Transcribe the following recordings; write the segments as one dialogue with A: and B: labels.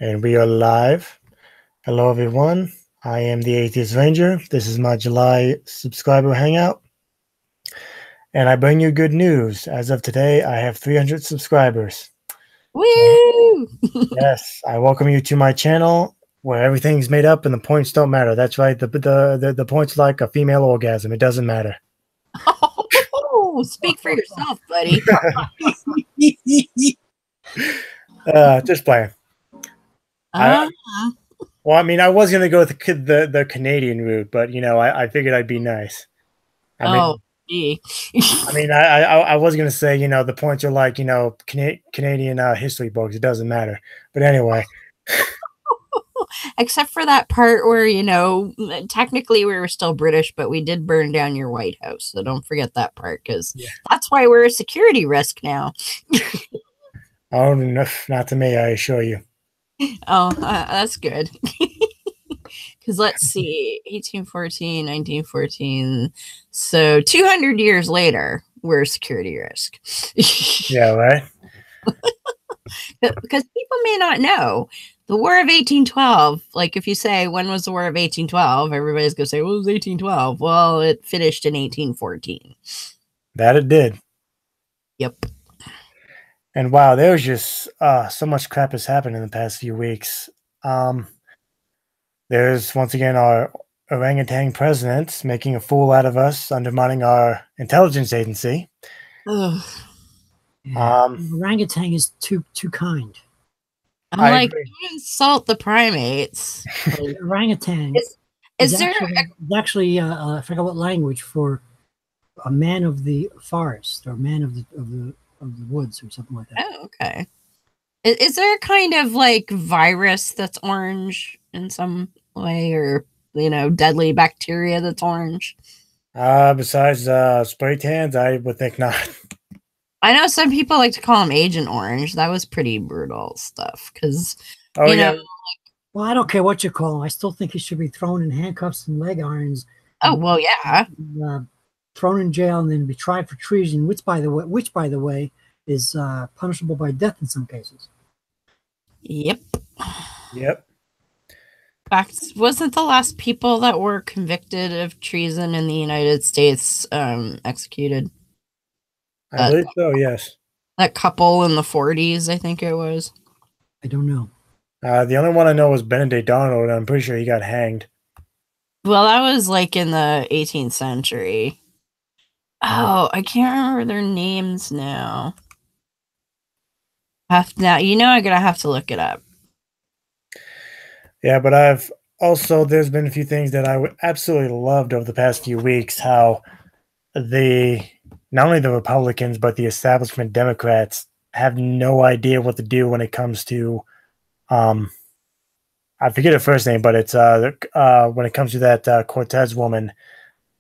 A: And we are live. Hello, everyone. I am the Atheist Ranger. This is my July subscriber hangout. And I bring you good news. As of today, I have 300 subscribers.
B: Woo!
A: Yes, I welcome you to my channel where everything's made up and the points don't matter. That's right. The points like a female orgasm. It doesn't matter.
B: Oh, speak for yourself, buddy.
A: Just playing.
B: Uh,
A: Well, I mean, I was gonna go with the Canadian route, but I figured I'd be nice. I
B: oh,
A: mean,
B: gee.
A: I was gonna say, the points are like, Canadian history books. It doesn't matter. But anyway,
B: Except for that part where, technically we were still British, but we did burn down your White House. So don't forget that part because
A: yeah.
B: that's why we're a security risk now.
A: Oh, no, not to me, I assure you.
B: Oh, that's good. Because let's see, 1814, 1914. So 200 years later, we're a security risk.
A: Yeah, right.
B: Because people may not know the War of 1812. Like, if you say, when was the War of 1812? Everybody's going to say, well, it was 1812. Well, it finished in 1814.
A: That it did.
B: Yep.
A: And wow, there was just so much crap has happened in the past few weeks. Um, there's once again our orangutan president making a fool out of us, undermining our intelligence agency.
B: Ugh.
C: Yeah.
A: Um,
C: Orangutan is too kind.
B: I'm
A: I
B: like,
A: agree.
B: don't insult the primates.
C: Orangutan
B: Is there
C: actually I forgot what language for a man of the forest or man of the woods or something like that.
B: oh, okay. Is there a kind of like virus that's orange in some way, or deadly bacteria that's orange?
A: Besides spray tans, I would think not.
B: I know some people like to call him Agent Orange. That was pretty brutal stuff because,
A: Oh
B: you
A: yeah,
B: know,
C: Well, I don't care what you call him. I still think he should be thrown in handcuffs and leg irons,
B: oh,
C: and,
B: well, yeah.
C: thrown in jail, and then be tried for treason, which by the way, is punishable by death in some cases.
B: Yep.
A: yep.
B: Fact, wasn't the last people that were convicted of treason in the United States executed?
A: I believe so. Yes.
B: That couple in the 40s, I think it was.
C: I don't know.
A: The only one I know was Benedict Arnold, and I'm pretty sure he got hanged.
B: Well, that was like in the 18th century. Oh, I can't remember their names now. I'm gonna have to look it up.
A: Yeah, but there's been a few things that I absolutely loved over the past few weeks. How the not only the Republicans but the establishment Democrats have no idea what to do when it comes to I forget her first name, but it's when it comes to that Cortez woman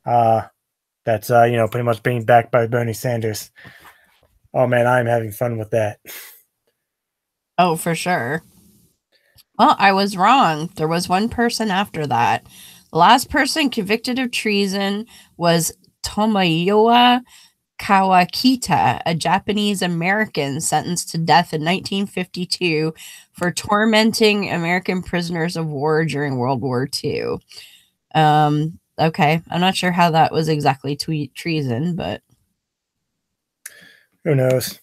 A: that's pretty much being backed by Bernie Sanders. Oh man, I'm having fun with that.
B: Oh, for sure. Well, I was wrong. There was one person after that. The last person convicted of treason was Tomoyo Kawakita, a Japanese American sentenced to death in 1952 for tormenting American prisoners of war during World War II. Okay, I'm not sure how that was exactly treason, but
A: Who knows?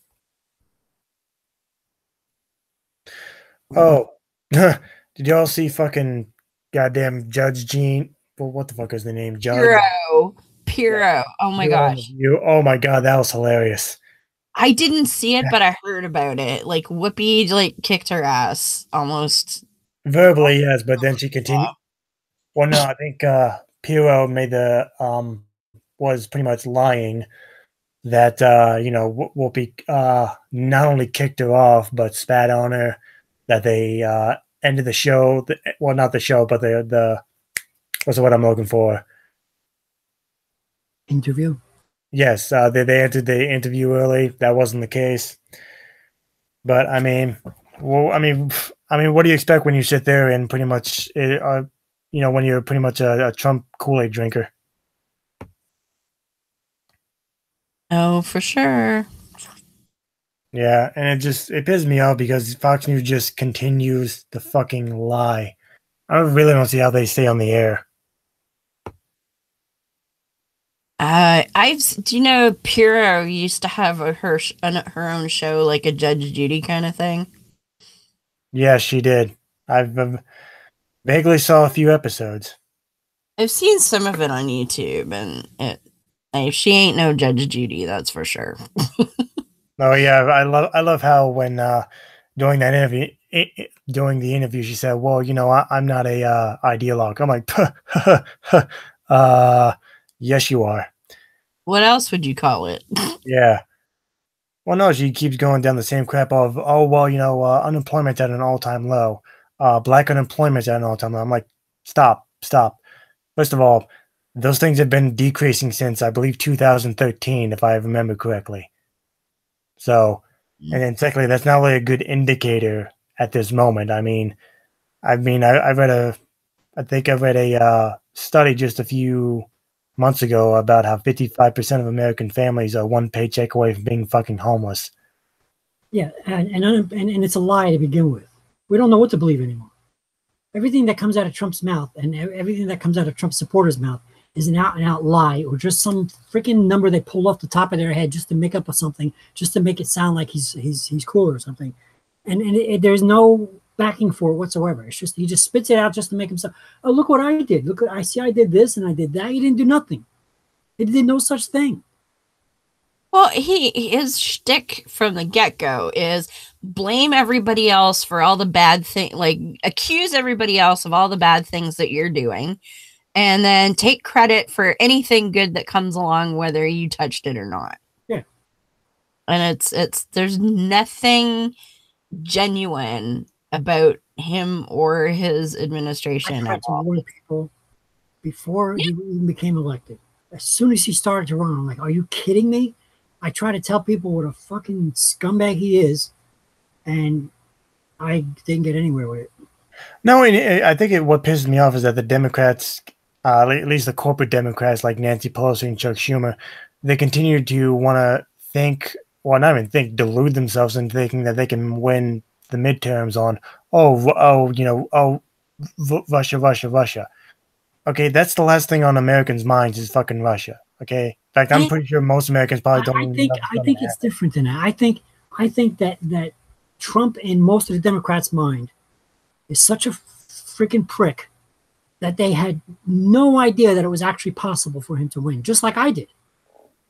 A: Oh, did y'all see fucking goddamn Judge Gene? Well, what the fuck is the name? Judge.
B: Piro. Oh my
A: You're on
B: gosh.
A: you. Oh my god, that was hilarious.
B: I didn't see it, but I heard about it. Like Whoopi like kicked her ass almost.
A: Verbally, yes, but then she continued. Well, no, I think Piro made the was pretty much lying that Whoopi not only kicked her off but spat on her. That they ended the show. Well, not the show, but the what's the word I'm looking for?
C: Interview.
A: Yes, they entered the interview early. That wasn't the case. But I mean, well, what do you expect when you sit there and pretty much, when you're pretty much a Trump Kool-Aid drinker?
B: Oh, for sure.
A: Yeah, and it pisses me off because Fox News just continues the fucking lie. I really don't see how they stay on the air.
B: Do you know Puro used to have her own show, like a Judge Judy kind of thing?
A: Yeah, she did. I've vaguely saw a few episodes.
B: I've seen some of it on YouTube, and she ain't no Judge Judy, that's for sure.
A: Oh yeah, I love how when during that interview during the interview she said, "Well, you know, I'm not a ideologue." I'm like, yes, you are.
B: What else would you call it?
A: Yeah. Well, no, she keeps going down the same crap of, oh, well, you know, unemployment's at an all-time low. Black unemployment's at an all-time low. I'm like, stop, stop. First of all, those things have been decreasing since, I believe, 2013, if I remember correctly. So, and then secondly, that's not really a good indicator at this moment. I think I read a study just a few months ago about how 55% of American families are one paycheck away from being fucking homeless.
C: Yeah, and it's a lie to begin with. We don't know what to believe anymore. Everything that comes out of Trump's mouth and everything that comes out of Trump supporters' mouth is an out and out lie, or just some freaking number they pulled off the top of their head just to make up something, just to make it sound like he's cool or something. And there's no backing for it whatsoever. It's just he just spits it out just to make himself. Oh, look what I did. Look, I see I did this and I did that. He didn't do nothing. He did no such thing.
B: Well, his shtick from the get-go is blame everybody else for all the bad thing, like accuse everybody else of all the bad things that you're doing, and then take credit for anything good that comes along, whether you touched it or not.
C: Yeah.
B: And there's nothing genuine about him or his administration.
C: I tried to warn people before he even became elected. As soon as he started to run, I'm like, are you kidding me? I try to tell people what a fucking scumbag he is, and I didn't get anywhere with it.
A: No, and I think what pisses me off is that the Democrats, at least the corporate Democrats like Nancy Pelosi and Chuck Schumer, they continue to want to think, well, not even think, delude themselves into thinking that they can win the midterms on, Russia, Russia, Russia. Okay, that's the last thing on Americans' minds is fucking Russia. Okay, in fact, I'm pretty sure most Americans probably don't.
C: I think it's different than that. I think that Trump in most of the Democrats' mind is such a freaking prick that they had no idea that it was actually possible for him to win, just like I did.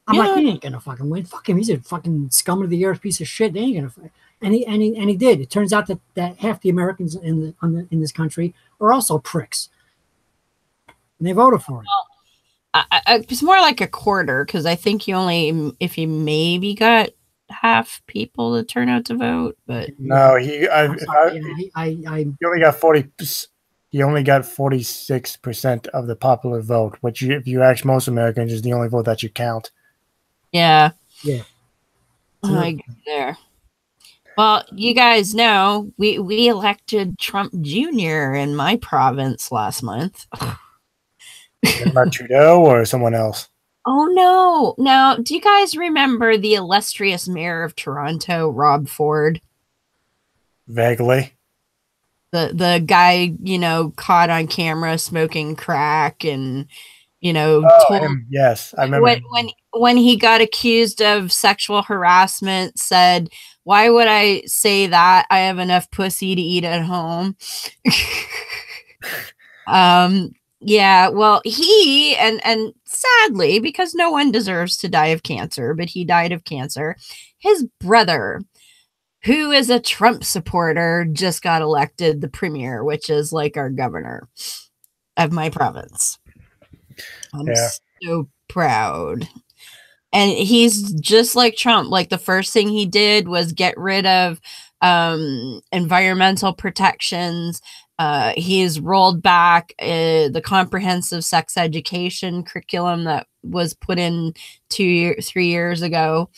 C: I'm like, he ain't gonna fucking win. Fuck him. He's a fucking scum of the earth piece of shit. They ain't gonna. And he did. It turns out that half the Americans in this country are also pricks, and they voted for him.
B: It's more like a quarter, because I think if you maybe got half people to turn out to vote, but
A: no, he only got 40. He only got 46% of the popular vote, which if you ask most Americans is the only vote that you count.
B: Yeah.
C: I
B: get there. Well, you guys know we elected Trump Jr. in my province last month.
A: About Trudeau or someone else?
B: Oh no! Now, do you guys remember the illustrious mayor of Toronto, Rob Ford?
A: Vaguely.
B: The guy, caught on camera smoking crack, and
A: yes, I remember.
B: When he got accused of sexual harassment, said, "Why would I say that? I have enough pussy to eat at home." Yeah, well, he and sadly, because no one deserves to die of cancer, but he died of cancer. His brother, who is a Trump supporter, just got elected the premier, which is like our governor of my province. I'm so proud. And he's just like Trump. Like, the first thing he did was get rid of environmental protections. He's rolled back the comprehensive sex education curriculum that was put in 3 years ago.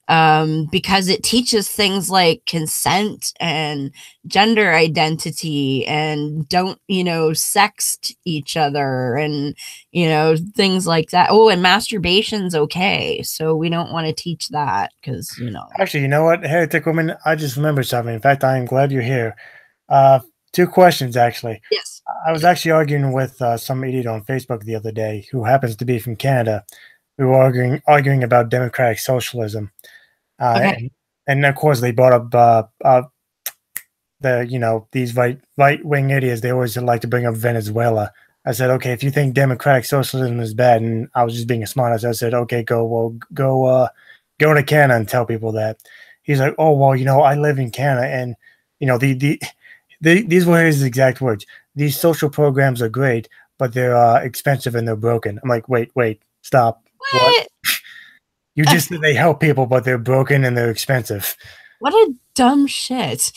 B: because it teaches things like consent and gender identity and don't, sext each other and, things like that. Oh, and masturbation's okay. So we don't want to teach that because,
A: Actually, you know what? Heretic Woman, I just remembered something. In fact, I am glad you're here. Two questions, actually.
B: Yes.
A: I was actually arguing with some idiot on Facebook the other day who happens to be from Canada. We were arguing about democratic socialism.
B: Okay.
A: And of course, they brought up these right wing idiots. They always like to bring up Venezuela. I said, okay, if you think democratic socialism is bad, and I was just being a smartass, I said, okay, go to Canada and tell people that. He's like, oh well, I live in Canada, and these were his exact words. These social programs are great, but they're expensive and they're broken. I'm like, wait, stop. What? You just said they help people, but they're broken and they're expensive.
B: What a dumb shit.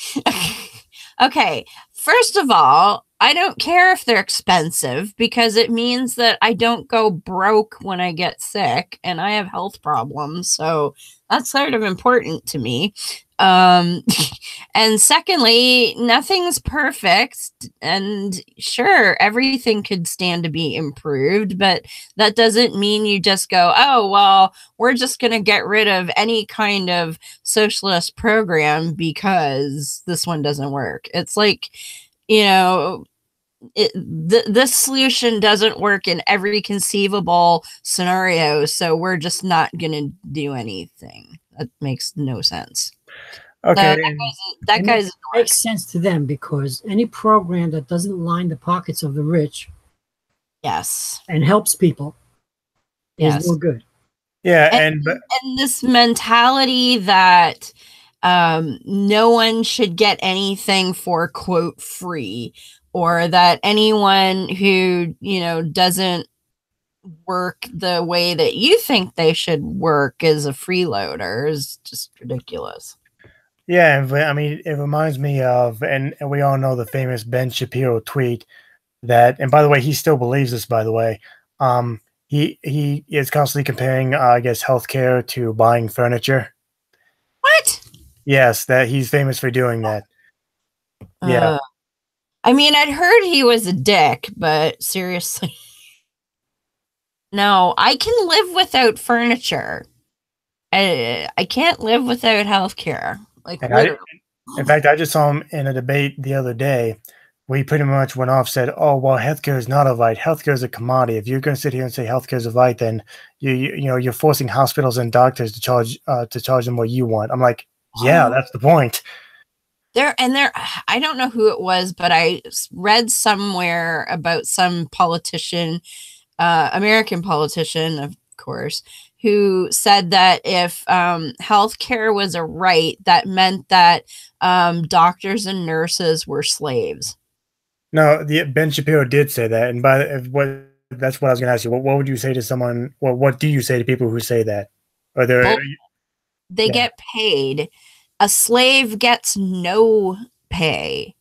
B: Okay, first of all, I don't care if they're expensive because it means that I don't go broke when I get sick and I have health problems. So that's sort of important to me. And secondly, nothing's perfect. And sure, everything could stand to be improved, but that doesn't mean you just go, oh, well, we're just going to get rid of any kind of socialist program because this one doesn't work. It's like, this solution doesn't work in every conceivable scenario, so we're just not going to do anything. That makes no sense.
A: Okay.
B: So that guy's
C: makes sense to them because any program that doesn't line the pockets of the rich,
B: yes,
C: and helps people, is no good.
A: Yeah,
B: and this mentality that no one should get anything for quote free, or that anyone who doesn't work the way that you think they should work is a freeloader is just ridiculous.
A: Yeah, I mean, it reminds me of, and we all know the famous Ben Shapiro tweet that, and by the way, he still believes this, by the way. He is constantly comparing, I guess, healthcare to buying furniture.
B: What?
A: Yes, that he's famous for doing that. Yeah.
B: I mean, I'd heard he was a dick, but seriously. No, I can live without furniture. I can't live without healthcare. Like,
A: in fact, I just saw him in a debate the other day where he pretty much went off, said, oh, well, healthcare is not a right. Healthcare is a commodity. If you're going to sit here and say healthcare is a right, then you're forcing hospitals and doctors to charge them what you want. I'm like, yeah, that's the point. I don't know who it was, but I read somewhere about some politician, American politician, of course, who said that if healthcare was a right, that meant that doctors and nurses were slaves. No, Ben Shapiro did say that, and that's what I was going to ask you. What would you say to someone? Well, what do you say to people who say that?
B: They get paid. A slave gets no pay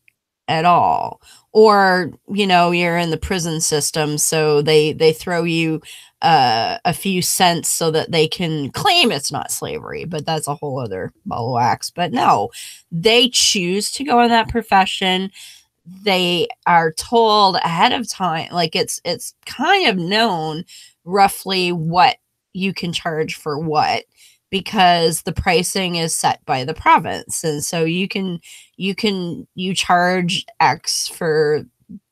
B: at all. Or, you're in the prison system, so they throw you a few cents so that they can claim it's not slavery, but that's a whole other ball of wax. But no, they choose to go in that profession. They are told ahead of time, like it's kind of known roughly what you can charge for what, because the pricing is set by the province. And so you charge X for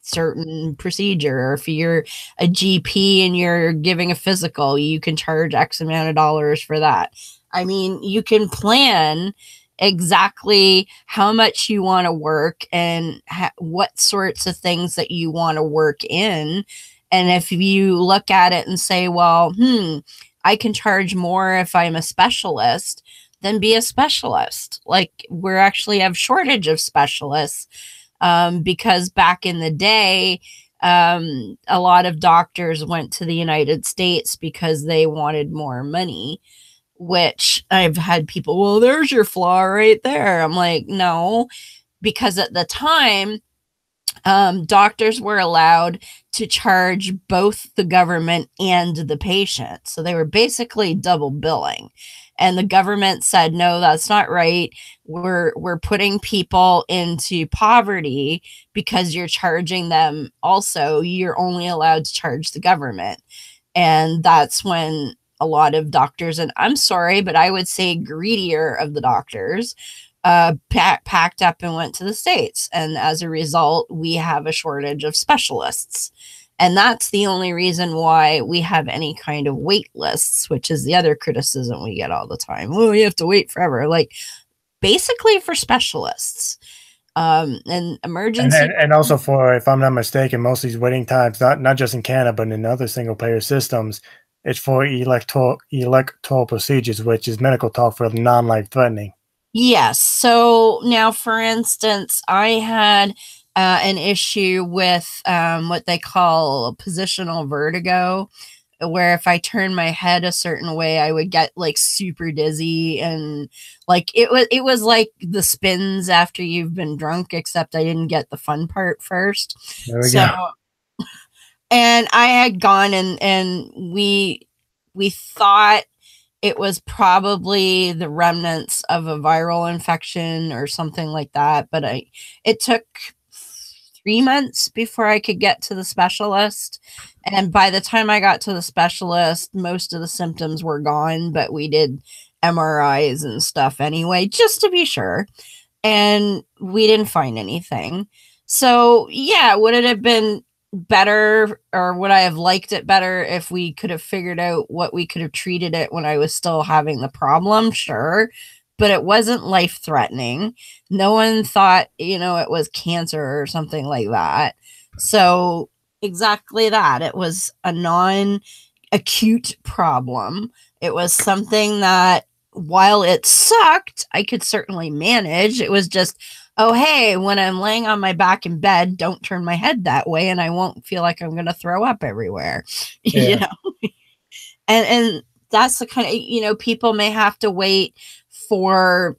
B: certain procedure, or if you're a GP and you're giving a physical, you can charge X amount of dollars for that. I mean, you can plan exactly how much you want to work and what sorts of things that you want to work in. And if you look at it and say, well, I can charge more if I'm a specialist, then be a specialist. Like, we actually have shortage of specialists because back in the day, a lot of doctors went to the United States because they wanted more money, which I've had people, well, there's your flaw right there. I'm like, no, because at the time, doctors were allowed to charge both the government and the patient. So they were basically double billing. and the government said, no, that's not right. We're putting people into poverty because you're charging them. Also, you're only allowed to charge the government. And that's when a lot of doctors, and I'm sorry, but I would say greedier of the doctors, packed up and went to the States. And as a result, we have a shortage of specialists. And that's the only reason why we have any kind of wait lists, which is the other criticism we get all the time. Well, you have to wait forever. Like, basically for specialists. And emergency.
A: And also for, if I'm not mistaken, most of these waiting times, not just in Canada, but in other single payer systems, it's for electoral procedures, which is medical talk for non-life threatening.
B: Yes. So now, for instance, I had an issue with what they call positional vertigo, where if I turned my head a certain way, I would get like super dizzy, and like it was like the spins after you've been drunk, except I didn't get the fun part first.
A: There we go.
B: And I had gone and we thought it was probably the remnants of a viral infection or something like that, but it took 3 months before I could get to the specialist. And by the time I got to the specialist, most of the symptoms were gone, but we did MRIs and stuff anyway, just to be sure. And we didn't find anything. So yeah, would it have been better, or would I have liked it better if we could have figured out what we could have treated it when I was still having the problem? Sure. But it wasn't life-threatening. No one thought, it was cancer or something like that. So exactly that. It was a non-acute problem. It was something that, while it sucked, I could certainly manage. It was just, oh, hey, when I'm laying on my back in bed, don't turn my head that way, and I won't feel like I'm going to throw up everywhere.
A: Yeah.
B: And that's the kind of, people may have to wait for,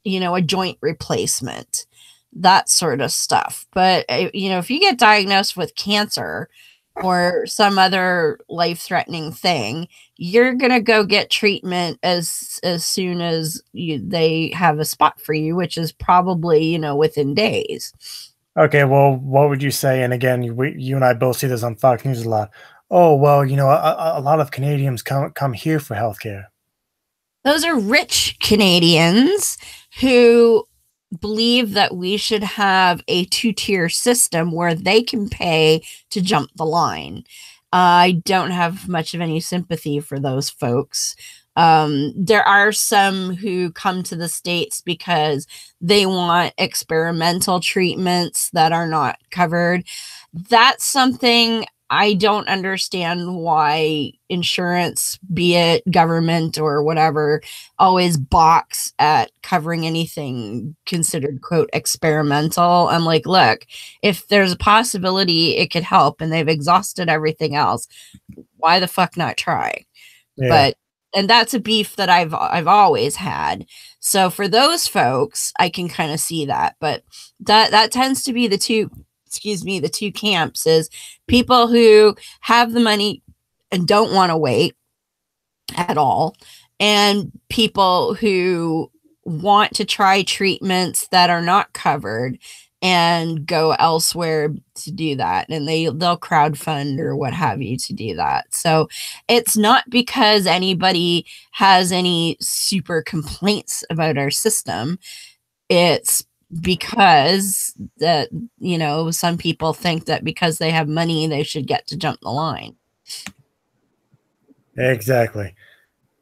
B: a joint replacement, that sort of stuff. But, if you get diagnosed with cancer or some other life-threatening thing, you're going to go get treatment as soon as they have a spot for you, which is probably, within days.
A: Okay, well, what would you say? And again, you and I both see this on Fox News a lot. Oh, well, a lot of Canadians come here for healthcare.
B: Those are rich Canadians who believe that we should have a 2-tier system where they can pay to jump the line. I don't have much of any sympathy for those folks. There are some who come to the States because they want experimental treatments that are not covered. That's something I don't understand why insurance, be it government or whatever, always balks at covering anything considered, quote, experimental. I'm like, look, if there's a possibility it could help and they've exhausted everything else, why the fuck not try? Yeah. And that's a beef that I've always had. So for those folks, I can kind of see that, but that tends to be the two camps, is people who have the money and don't want to wait at all, and people who want to try treatments that are not covered and go elsewhere to do that. And they'll crowdfund or what have you to do that. So it's not because anybody has any super complaints about our system. It's because that, some people think that because they have money, they should get to jump the line.
A: Exactly.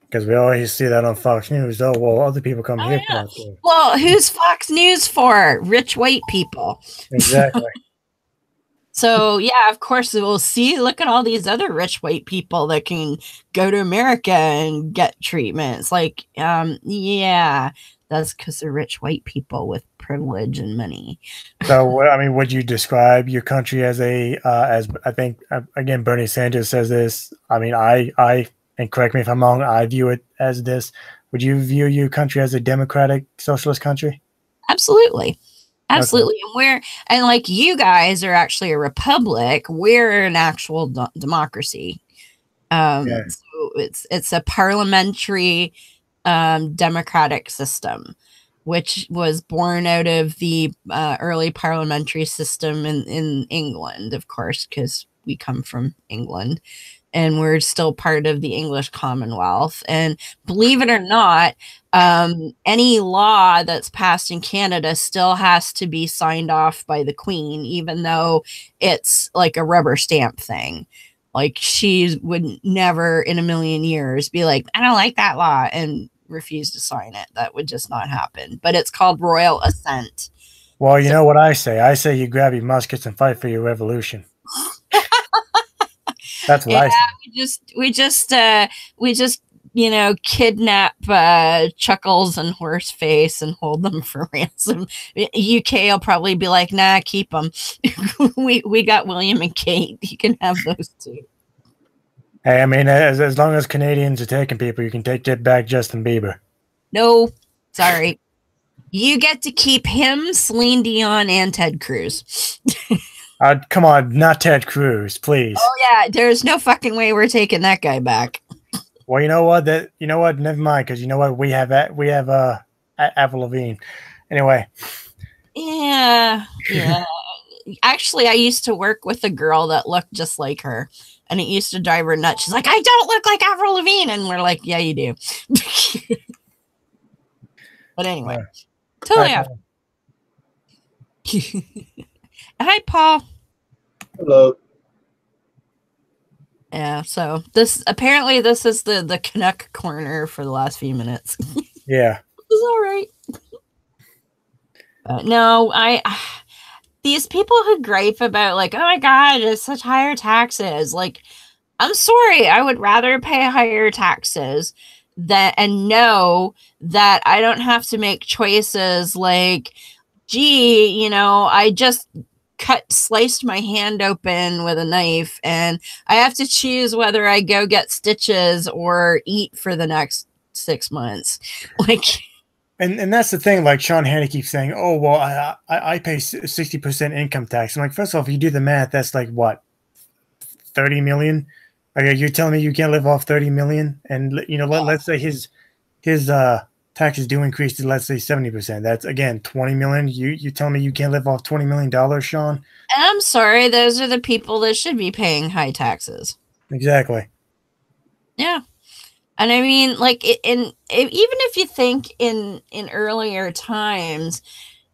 A: Because we always see that on Fox News. Oh, well, other people come here for it.
B: Well, who's Fox News for? Rich white people.
A: Exactly.
B: So, yeah, of course, we'll see. Look at all these other rich white people that can go to America and get treatments. Like, yeah, that's because they're rich white people with privilege and money.
A: So, would you describe your country as as I think, again, Bernie Sanders says this. And correct me if I'm wrong, I view it as this. Would you view your country as a democratic socialist country?
B: Absolutely. Absolutely. Okay. And like you guys are actually a republic. We're an actual democracy. So it's a parliamentary democratic system, which was born out of the early parliamentary system in England, of course, because we come from England and we're still part of the English Commonwealth. And believe it or not, any law that's passed in Canada still has to be signed off by the Queen, even though it's like a rubber stamp thing. Like, she would never in a million years be like, I don't like that law, and refuse to sign it. That would just not happen. But it's called royal assent.
A: Well, you know what I say? I say you grab your muskets and fight for your revolution. That's what I say.
B: We just kidnap Chuckles and Horseface and hold them for ransom. UK will probably be like, nah, keep them. we got William and Kate. You can have those two.
A: Hey, I mean, as long as Canadians are taking people, you can get back Justin Bieber.
B: No, sorry. You get to keep him, Celine Dion, and Ted Cruz.
A: Come on, not Ted Cruz, please.
B: Oh yeah, there's no fucking way we're taking that guy back.
A: Well, you know what? Never mind, because you know what? We have Avril Lavigne. Anyway.
B: Yeah. Actually, I used to work with a girl that looked just like her, and it used to drive her nuts. She's like, I don't look like Avril Lavigne, and we're like, yeah, you do. But anyway, totally off. Hi, Paul.
D: Hello.
B: Yeah, so this is the Canuck corner for the last few minutes.
A: Yeah.
B: It's all right. No, these people who gripe about like, oh my God, it's such higher taxes. Like, I'm sorry, I would rather pay higher taxes and know that I don't have to make choices like, gee, I just sliced my hand open with a knife and I have to choose whether I go get stitches or eat for the next 6 months. Like,
A: and that's the thing, like Sean Hannity keeps saying, oh, well, I pay 60% income tax. I'm like, first of all, if you do the math, that's like what, 30 million? Like, you're telling me you can't live off 30 million? And let's say his taxes do increase to, let's say, 70%. That's, again, 20 million. You tell me you can't live off $20 million, Sean?
B: I'm sorry, those are the people that should be paying high taxes.
A: Exactly.
B: Yeah. And I mean, like, even if you think in earlier times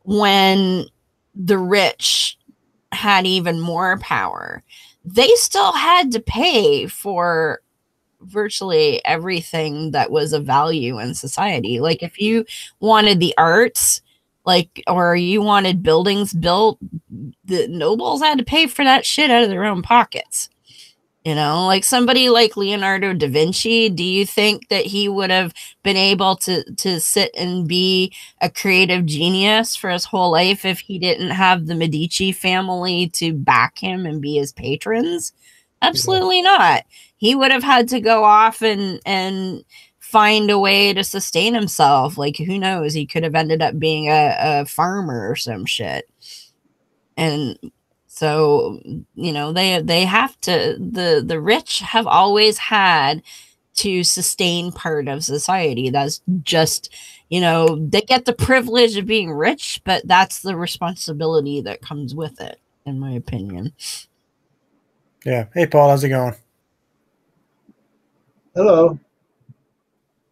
B: when the rich had even more power, they still had to pay for virtually everything that was of value in society. Like, if you wanted the arts, or you wanted buildings built, the nobles had to pay for that shit out of their own pockets. Like somebody like Leonardo da Vinci, do you think that he would have been able to sit and be a creative genius for his whole life if he didn't have the Medici family to back him and be his patrons? Absolutely not. He would have had to go off and find a way to sustain himself. Like, who knows? He could have ended up being a farmer or some shit. And so, they have to, the rich have always had to sustain part of society. That's just, they get the privilege of being rich, but that's the responsibility that comes with it, in my opinion.
A: Yeah. Hey, Paul, how's it going?
D: Hello.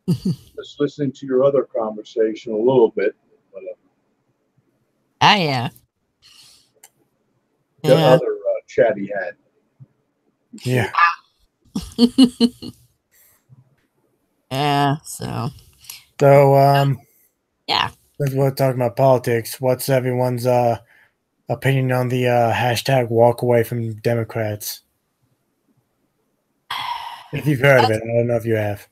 D: Just listening to your other conversation a little bit. But,
B: yeah.
D: The other chat he had.
A: Yeah.
B: Yeah. So.
A: Yeah. Since we're talking about politics, what's everyone's opinion on the hashtag walk away from Democrats? If you've heard of it, I don't know if you have.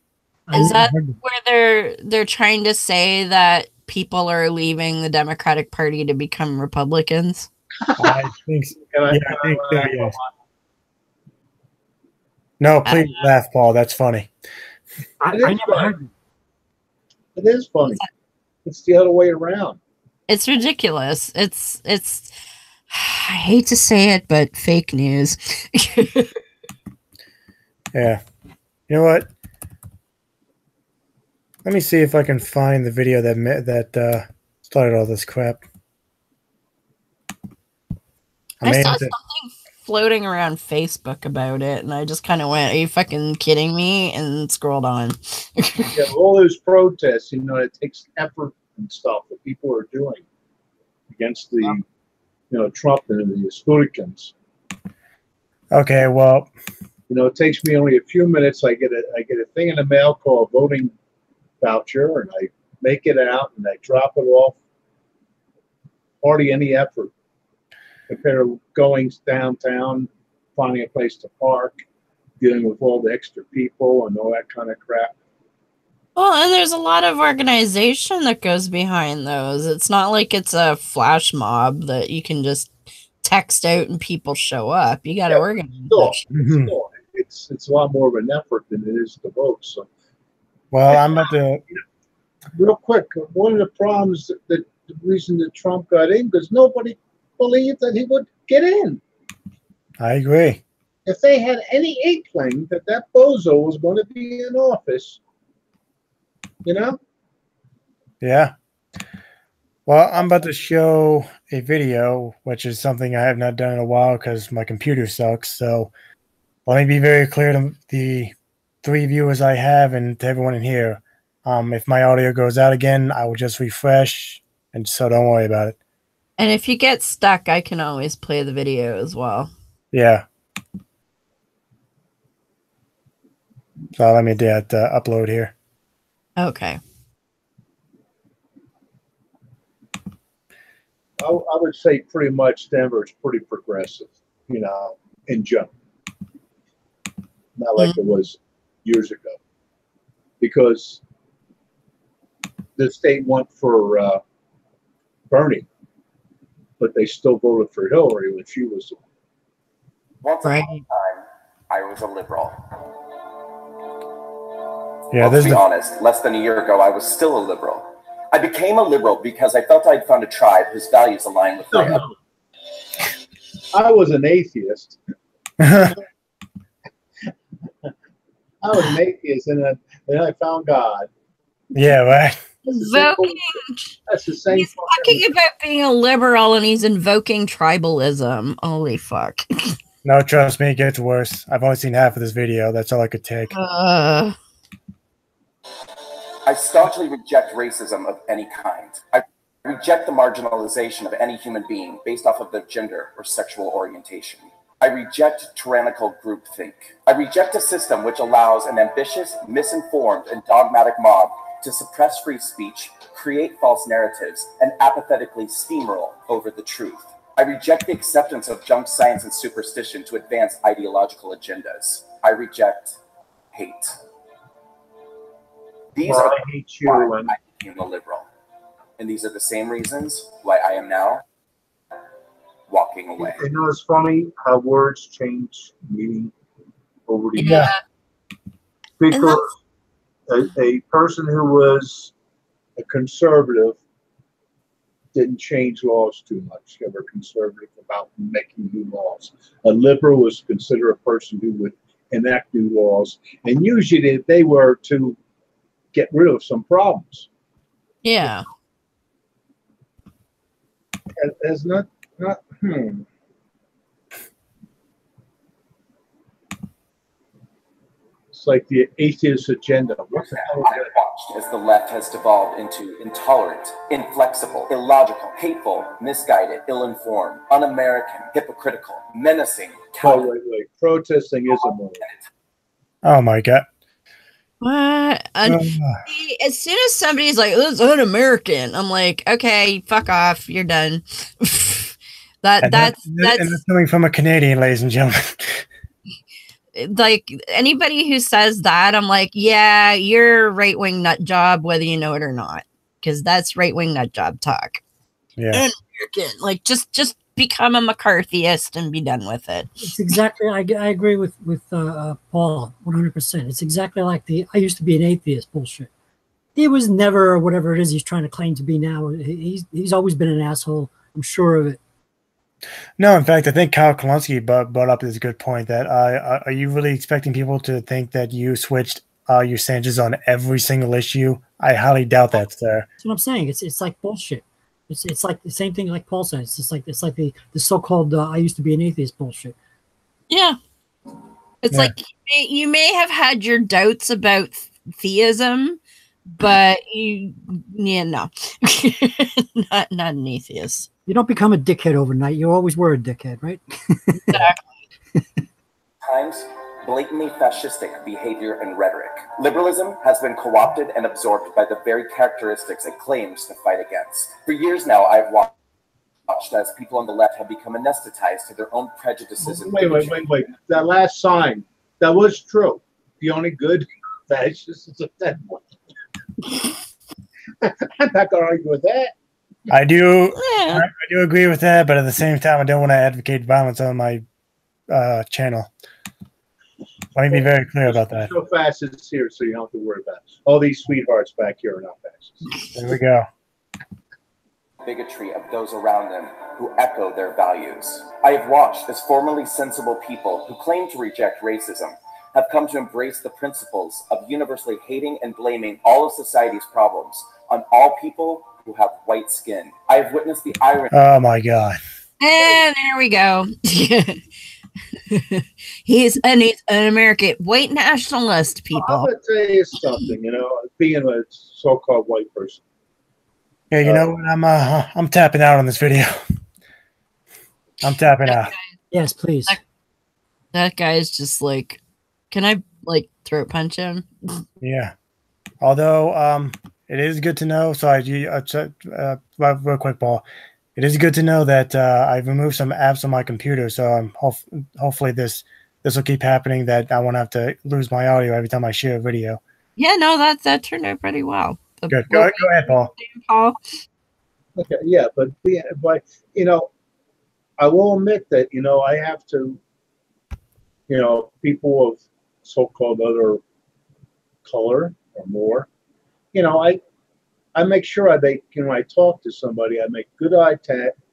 B: Is that where they're trying to say that people are leaving the Democratic Party to become Republicans?
A: I think so. I think so, yes. No, please laugh, Paul. That's funny.
C: I never heard
D: it. It is funny. It's the other way around.
B: It's ridiculous. It's I hate to say it, but fake news.
A: Yeah. You know what? Let me see if I can find the video that started all this crap.
B: I saw something floating around Facebook about it, and I just kind of went, "Are you fucking kidding me?" and scrolled on.
D: Yeah, all those protests, it takes effort and stuff that people are doing against the, Trump and the Republicans.
A: Okay, well,
D: it takes me only a few minutes. I get a thing in the mail called a voting voucher, and I make it out and I drop it off. Hardly any effort compared to going downtown, finding a place to park, dealing with all the extra people and all that kind of crap.
B: Well, and there's a lot of organization that goes behind those. It's not like it's a flash mob that you can just text out and people show up. You got to organize that.
D: It's a lot more of an effort than it is to vote. So,
A: well, I'm about to
D: real quick. One of the problems that the reason that Trump got in because nobody believed that he would get in.
A: I agree.
D: If they had any inkling that bozo was going to be in office,
A: Yeah. Well, I'm about to show a video, which is something I have not done in a while because my computer sucks. So let me be very clear to the 3 viewers I have and to everyone in here. If my audio goes out again, I will just refresh, and so don't worry about it.
B: And if you get stuck, I can always play the video as well.
A: Yeah. So let me do that upload here.
B: Okay.
D: I would say pretty much Denver is pretty progressive, in general. Not like it was years ago. Because the state went for Bernie, but they still voted for Hillary when she was.
E: Once upon a time, I was a liberal.
A: Yeah,
E: Let's be honest, less than a year ago, I was still a liberal. I became a liberal because I felt I'd found a tribe whose values aligned with my own.
D: I was an atheist. I was an atheist, and then I found God.
A: Yeah, right.
D: That's the same.
B: He's talking about being a liberal, and he's invoking tribalism. Holy fuck.
A: No, trust me, it gets worse. I've only seen half of this video. That's all I could take.
E: I staunchly reject racism of any kind. I reject the marginalization of any human being based off of their gender or sexual orientation. I reject tyrannical groupthink. I reject a system which allows an ambitious, misinformed, and dogmatic mob to suppress free speech, create false narratives, and apathetically steamroll over the truth. I reject the acceptance of junk science and superstition to advance ideological agendas. I reject hate. These are
D: I hate you
E: why I became a liberal. And these are the same reasons why I am now walking away.
D: It's funny how words change meaning over the years.
B: Yeah.
D: Because a person who was a conservative didn't change laws too much. They were conservative about making new laws. A liberal was considered a person who would enact new laws. And usually they were to get rid of some problems.
B: Yeah.
D: It's not It's like the atheist agenda. What the hell is
E: I
D: that?
E: watched as the left has devolved into intolerant, inflexible, illogical, hateful, misguided, ill-informed, un-American, hypocritical, menacing.
D: Wait. Protesting is a movement.
A: Oh my God.
B: What? As soon as somebody's like, "This is un-American," I'm like, "Okay, fuck off. You're done." That's
A: coming from a Canadian, ladies and gentlemen.
B: Like anybody who says that, I'm like, yeah, you're a right-wing nut job, whether you know it or not, because that's right-wing nut job talk.
A: Yeah,
B: Un-American. Like just become a McCarthyist and be done with it.
C: It's exactly. I agree with Paul 100%. It's exactly like I used to be an atheist bullshit. He was never whatever it is he's trying to claim to be now. He's always been an asshole. I'm sure of it.
A: No, in fact, I think Kyle Kolonsky brought up this good point that are you really expecting people to think that you switched your stances on every single issue I highly doubt that, sir.
C: That's what I'm saying. It's like bullshit. It's like the same thing like Paul said. It's like the so-called I used to be an atheist bullshit.
B: Yeah. It's like you may have had your doubts about theism, but no. not an atheist.
C: You don't become a dickhead overnight. You always were a dickhead, right?
B: Exactly.
E: Times blatantly fascistic behavior and rhetoric. Liberalism has been co-opted and absorbed by the very characteristics it claims to fight against. For years now, I've watched as people on the left have become anesthetized to their own prejudices. And
D: wait. That last sign, that was true. The only good fascist is a dead one. I'm not going to argue with that.
A: I do agree with that, but at the same time, I don't want to advocate violence on my channel. Let me be very clear about that.
D: So fascists here, so you don't have to worry about it. All these sweethearts back here are not fascists.
A: There we go.
E: Bigotry of those around them who echo their values. I have watched as formerly sensible people who claim to reject racism have come to embrace the principles of universally hating and blaming all of society's problems on all people who have white skin. I have witnessed the irony.
A: Oh my God.
B: And there we go. He's an American white nationalist, people.
D: I'm going to tell you something, being a so-called white person.
A: Yeah, you know what? I'm tapping out on this video. I'm tapping out.
C: Yes, please.
B: That guy's just like, can I throat punch him?
A: Yeah. Although it is good to know. So real quick, Paul. It is good to know that I've removed some apps on my computer. So hopefully this will keep happening. That I won't have to lose my audio every time I share a video.
B: Yeah, no, that turned out pretty well.
A: Good. Go ahead, Paul.
D: Okay, yeah, but I will admit that I have to, people of so-called other color or more, I make sure when I talk to somebody, I make good eye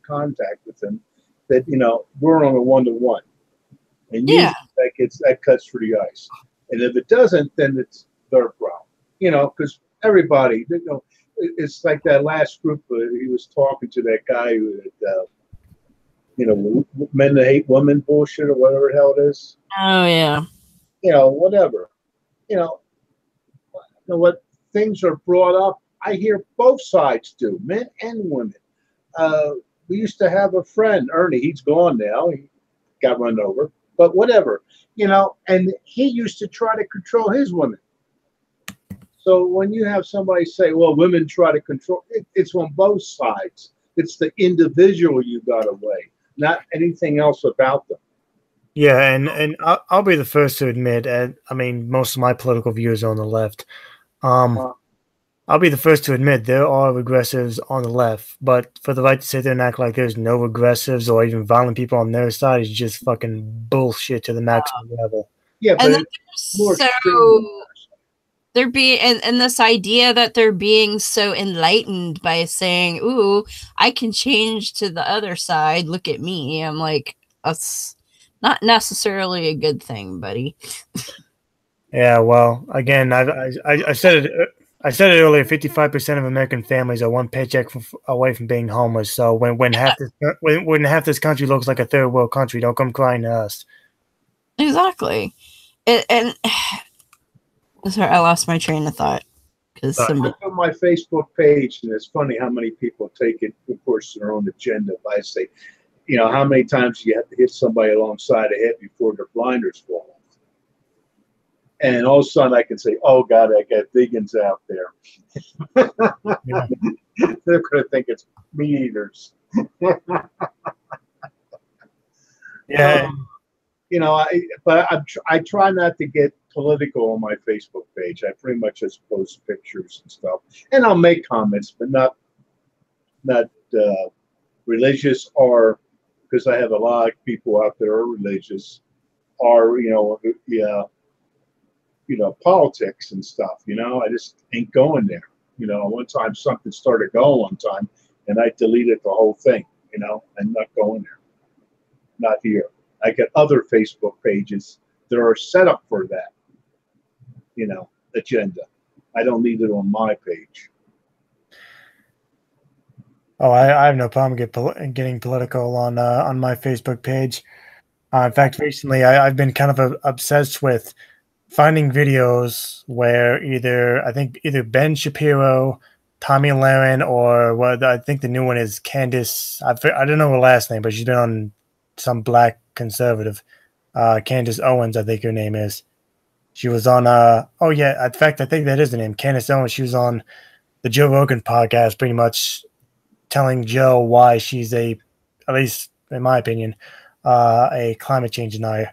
D: contact with them, that we're on a one-to-one, and that cuts through the ice. And if it doesn't, then it's their problem, because everybody, it's like that last group. He was talking to that guy who had, men that hate women bullshit or whatever the hell it is.
B: Oh yeah.
D: Whatever. What things are brought up. I hear both sides do, men and women. We used to have a friend, Ernie. He's gone now. He got run over. But whatever, and he used to try to control his women. So when you have somebody say, well, women try to control, it's on both sides. It's the individual you got away, not anything else about them.
A: Yeah, and I'll be the first to admit, most of my political views are on the left. I'll be the first to admit there are regressives on the left, but for the right to sit there and act like there's no regressives or even violent people on their side is just fucking bullshit to the maximum level.
D: Yeah, but
B: they're being and this idea that they're being so enlightened by saying, "Ooh, I can change to the other side. Look at me." I'm like, that's not necessarily a good thing, buddy.
A: Yeah, well, again, I said it. I said it earlier. 55% of American families are one paycheck away from being homeless. So when half this country looks like a third world country, don't come crying to us.
B: Exactly. And sorry, I lost my train of thought because
D: I put on my Facebook page, and it's funny how many people take it, of course, their own agenda. If I say, how many times you have to hit somebody alongside the head before their blinders fall off. And all of a sudden I can say, oh, God, I got vegans out there.
A: Yeah.
D: They're going to think it's meat eaters.
A: Yeah.
D: I try not to get political on my Facebook page. I pretty much just post pictures and stuff. And I'll make comments, but not religious, or because I have a lot of people out there who are religious, or, politics and stuff, I just ain't going there. One time something started going one time and I deleted the whole thing, I'm not going there. Not here. I get other Facebook pages that are set up for that, agenda. I don't need it on my page.
A: Oh, I have no problem getting political on my Facebook page. In fact, recently I've been kind of obsessed with finding videos where either Ben Shapiro, Tommy Lahren, or what I think the new one is Candace. I don't know her last name, but she's been on some black conservative. Candace Owens, I think her name is. She was on oh yeah, in fact I think that is the name, Candace Owens. She was on the Joe Rogan podcast, pretty much telling Joe why she's at least in my opinion, a climate change denier.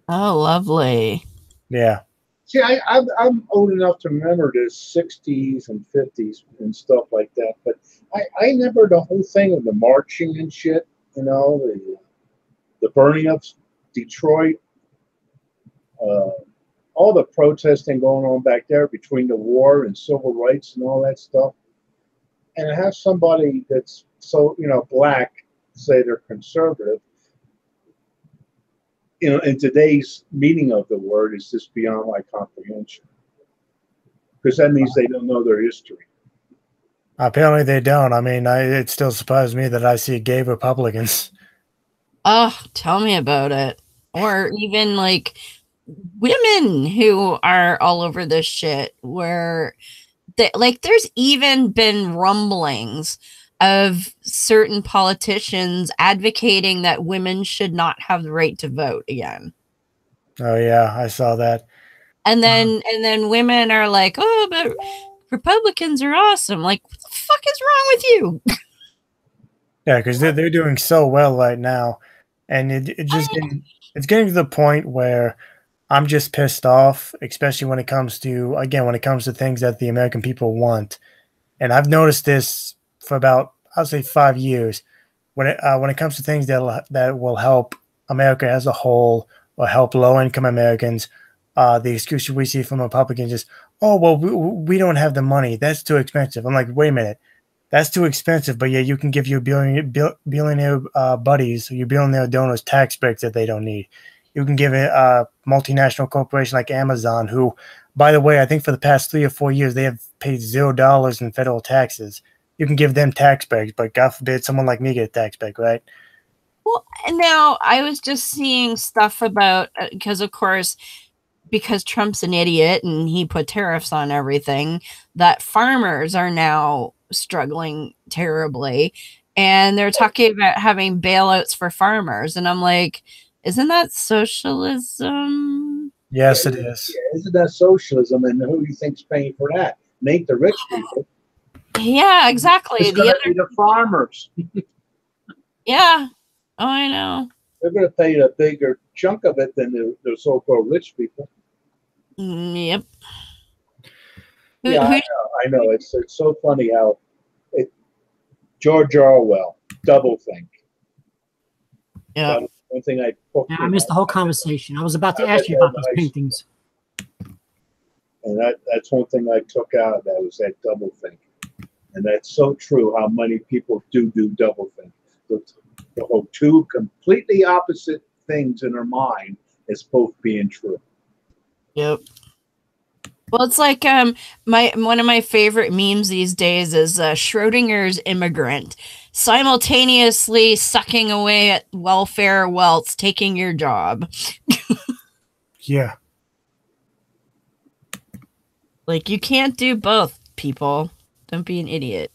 B: Oh, lovely.
A: Yeah.
D: See, I'm old enough to remember the 60s and 50s and stuff like that, but I never the whole thing of the marching and shit, you know, the burning of Detroit, all the protesting going on back there between the war and civil rights and all that stuff. And to have somebody that's so, you know, black say they're conservative, you know, in today's meaning of the word is just beyond my comprehension. Because that means they don't know their history.
A: Apparently they don't. I mean, it still surprises me that I see gay Republicans.
B: Oh, tell me about it. Or even like women who are all over this shit where there's even been rumblings of certain politicians advocating that women should not have the right to vote again.
A: Oh yeah, I saw that.
B: And then women are like, "Oh, but Republicans are awesome." Like, what the fuck is wrong with you?
A: Yeah, because they're doing so well right now, and it's getting to the point where I'm just pissed off, especially when it comes to things that the American people want. And I've noticed this for about, I'll say 5 years, when it comes to things that will help America as a whole or help low-income Americans. The excuse we see from Republicans is, oh, well, we don't have the money. That's too expensive. I'm like, wait a minute. That's too expensive, but yeah, you can give your billionaire buddies, your billionaire donors tax breaks that they don't need. You can give a multinational corporation like Amazon, who, by the way, I think for the past 3 or 4 years, they have paid $0 in federal taxes. You can give them tax breaks, but God forbid someone like me get a tax break, right?
B: Well, now I was just seeing stuff about, because of course, because Trump's an idiot and he put tariffs on everything, that farmers are now struggling terribly. And they're talking about having bailouts for farmers. And I'm like, isn't that socialism?
A: Yes, it is.
D: Yeah, isn't that socialism? And who do you think's paying for that? Make the rich people.
B: Yeah, exactly.
D: It's going to be the farmers.
B: Yeah. Oh, I know.
D: They're going to pay a bigger chunk of it than the so-called rich people.
B: Yep.
D: Yeah, I know. It's so funny how George Orwell, doublethink.
B: Yeah.
D: One thing I
C: missed the whole conversation. I was about to ask you about those paintings.
D: And that's one thing I took out of that was that doublethink. And that's so true how many people do doublethink. The whole two completely opposite things in their mind is both being true.
B: Yep. Well, it's like one of my favorite memes these days is Schrodinger's immigrant, simultaneously sucking away at welfare whilst taking your job.
A: Yeah.
B: Like, you can't do both, people. Don't be an idiot.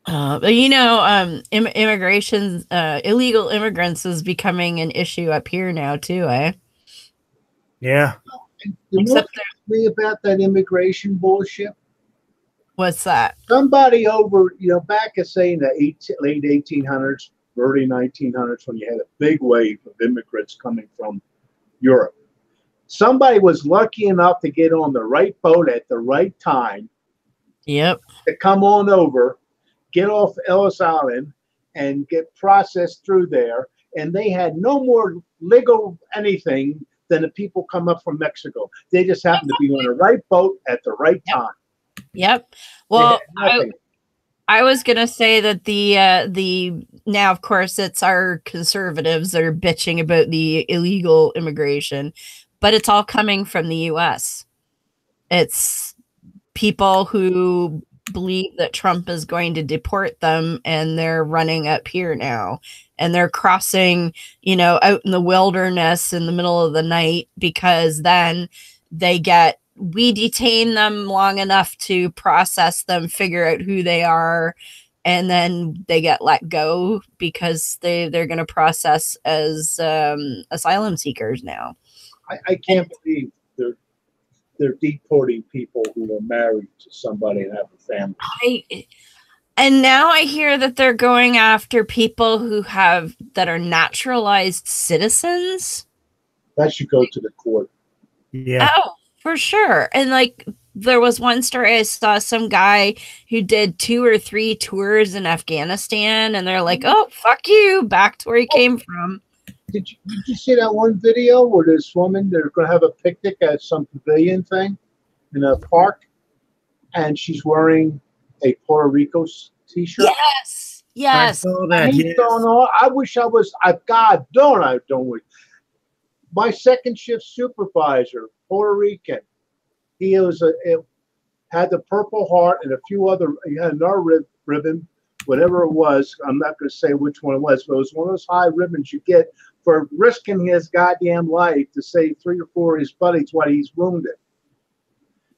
B: But you know, immigration, illegal immigrants is becoming an issue up here now too, eh?
A: Yeah.
B: Except
D: me about that immigration bullshit.
B: What's that?
D: Somebody over, back in say in the late 1800s, early 1900s, when you had a big wave of immigrants coming from Europe. Somebody was lucky enough to get on the right boat at the right time.
B: Yep.
D: To come on over, get off Ellis Island, and get processed through there. And they had no more legal anything than the people come up from Mexico. They just happened to be on the right boat at the right time.
B: Yep. Well, I was gonna say that the now, of course, it's our conservatives that are bitching about the illegal immigration, but it's all coming from the US. It's people who believe that Trump is going to deport them, and they're running up here now, and they're crossing, you know, out in the wilderness in the middle of the night, because then we detain them long enough to process them, figure out who they are, and then they get let go because they're going to process as asylum seekers now.
D: I can't believe they're deporting people who are married to somebody and have a family.
B: And now I hear that they're going after people that are naturalized citizens.
D: That should go to the court.
A: Yeah.
B: Oh, for sure. And like, there was one story I saw, some guy who did 2 or 3 tours in Afghanistan, and they're like, oh, fuck you, back to where he came from.
D: Did you see that one video where this woman, they're going to have a picnic at some pavilion thing in a park, and she's wearing a Puerto Rico t-shirt?
B: Yes. Yes.
A: I saw that. Yes.
D: I wish I was, God, I don't wish. My second shift supervisor, Puerto Rican, he had the Purple Heart and a few other, he had another ribbon, whatever it was. I'm not going to say which one it was, but it was one of those high ribbons you get for risking his goddamn life to save 3 or 4 of his buddies while he's wounded.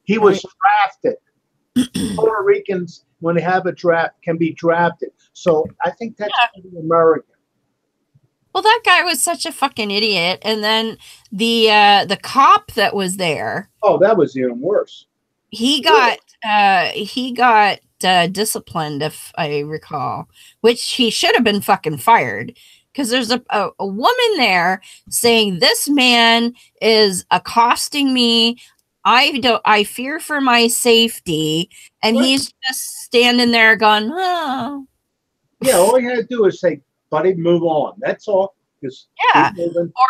D: He was drafted. Puerto Ricans, when they have a draft, can be drafted. So I think that's pretty American.
B: Well, that guy was such a fucking idiot. And then the cop that was there.
D: Oh, that was even worse.
B: He got disciplined, if I recall, which he should have been fucking fired, because there's a woman there saying, this man is accosting me. I fear for my safety. And he's just standing there going, oh.
D: Yeah, all you had to do is say, buddy, move on. That's all.
B: Yeah. Or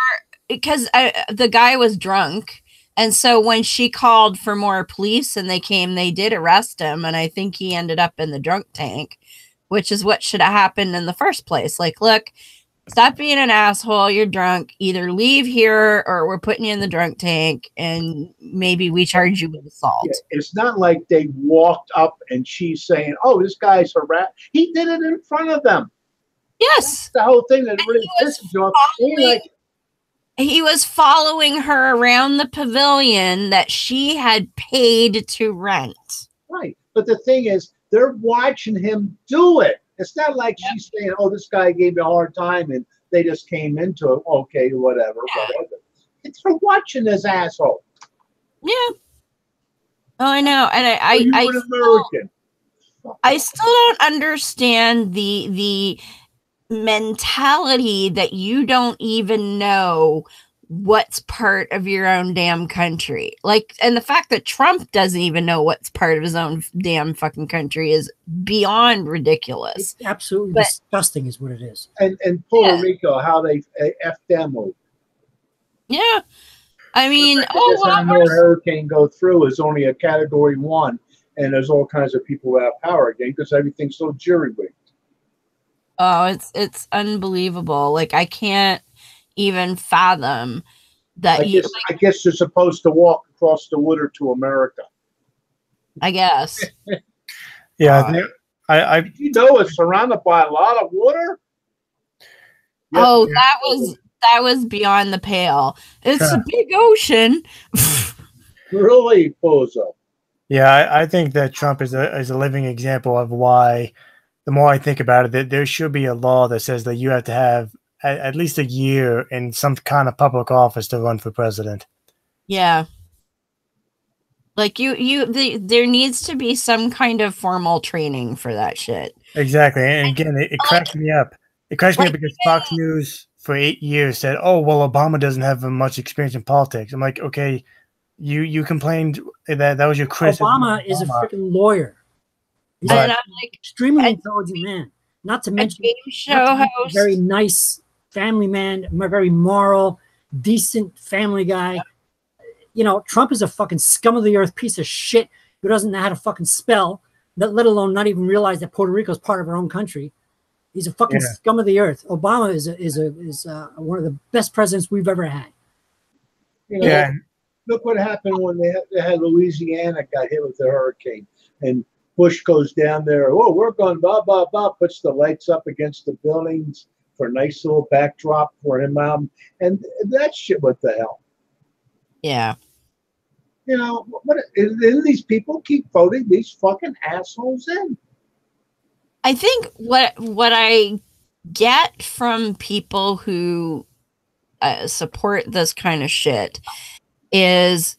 B: because the guy was drunk. And so when she called for more police and they came, they did arrest him. And I think he ended up in the drunk tank, which is what should have happened in the first place. Like, look, stop being an asshole. You're drunk. Either leave here or we're putting you in the drunk tank and maybe we charge you with assault.
D: Yeah, it's not like they walked up and she's saying, oh, this guy's harassed. He did it in front of them.
B: Yes.
D: That's the whole thing that really pisses you off.
B: He was following her around the pavilion that she had paid to rent.
D: Right. But the thing is, they're watching him do it. It's not like she's saying, oh, this guy gave me a hard time and they just came into it. Okay, whatever. They're watching this asshole.
B: Yeah. Oh, I know. And I still don't understand the mentality that you don't even know what's part of your own damn country. Like, and the fact that Trump doesn't even know what's part of his own damn fucking country is beyond ridiculous.
C: It's absolutely disgusting is what it is.
D: And Puerto Rico, how they F them over.
B: Yeah. I mean,
D: I know a hurricane go through is only a category 1 and there's all kinds of people who have power again because everything's so jury-rigged.
B: Oh, it's unbelievable. Like, I can't even fathom that.
D: I guess you're supposed to walk across the water to America.
B: I guess.
A: Yeah.
D: You know, it's surrounded by a lot of water.
B: Oh, that was beyond the pale. It's a big ocean.
D: Really, Bozo.
A: Yeah, I think that Trump is a living example of why. The more I think about it, that there should be a law that says that you have to have at least a year in some kind of public office to run for president.
B: Yeah. Like there needs to be some kind of formal training for that shit.
A: Exactly. And again, it cracks me up. It cracks me up because Fox News for 8 years said, oh, well, Obama doesn't have much experience in politics. I'm like, okay, you complained that was your criticism.
C: Obama is a freaking lawyer. He's
B: and I'm like,
C: extremely intelligent man. Not to mention a very nice family man, very moral, decent family guy. You know, Trump is a fucking scum of the earth piece of shit who doesn't know how to fucking spell, let alone not even realize that Puerto Rico is part of our own country. He's a fucking scum of the earth. Obama is one of the best presidents we've ever had.
D: You know,
A: Yeah.
D: look what happened when they had Louisiana got hit with the hurricane, and Bush goes down there. Oh, we're going blah blah blah. Puts the lights up against the buildings for a nice little backdrop for him. And that shit. What the hell?
B: Yeah.
D: You know, and these people keep voting these fucking assholes in.
B: I think what I get from people who support this kind of shit is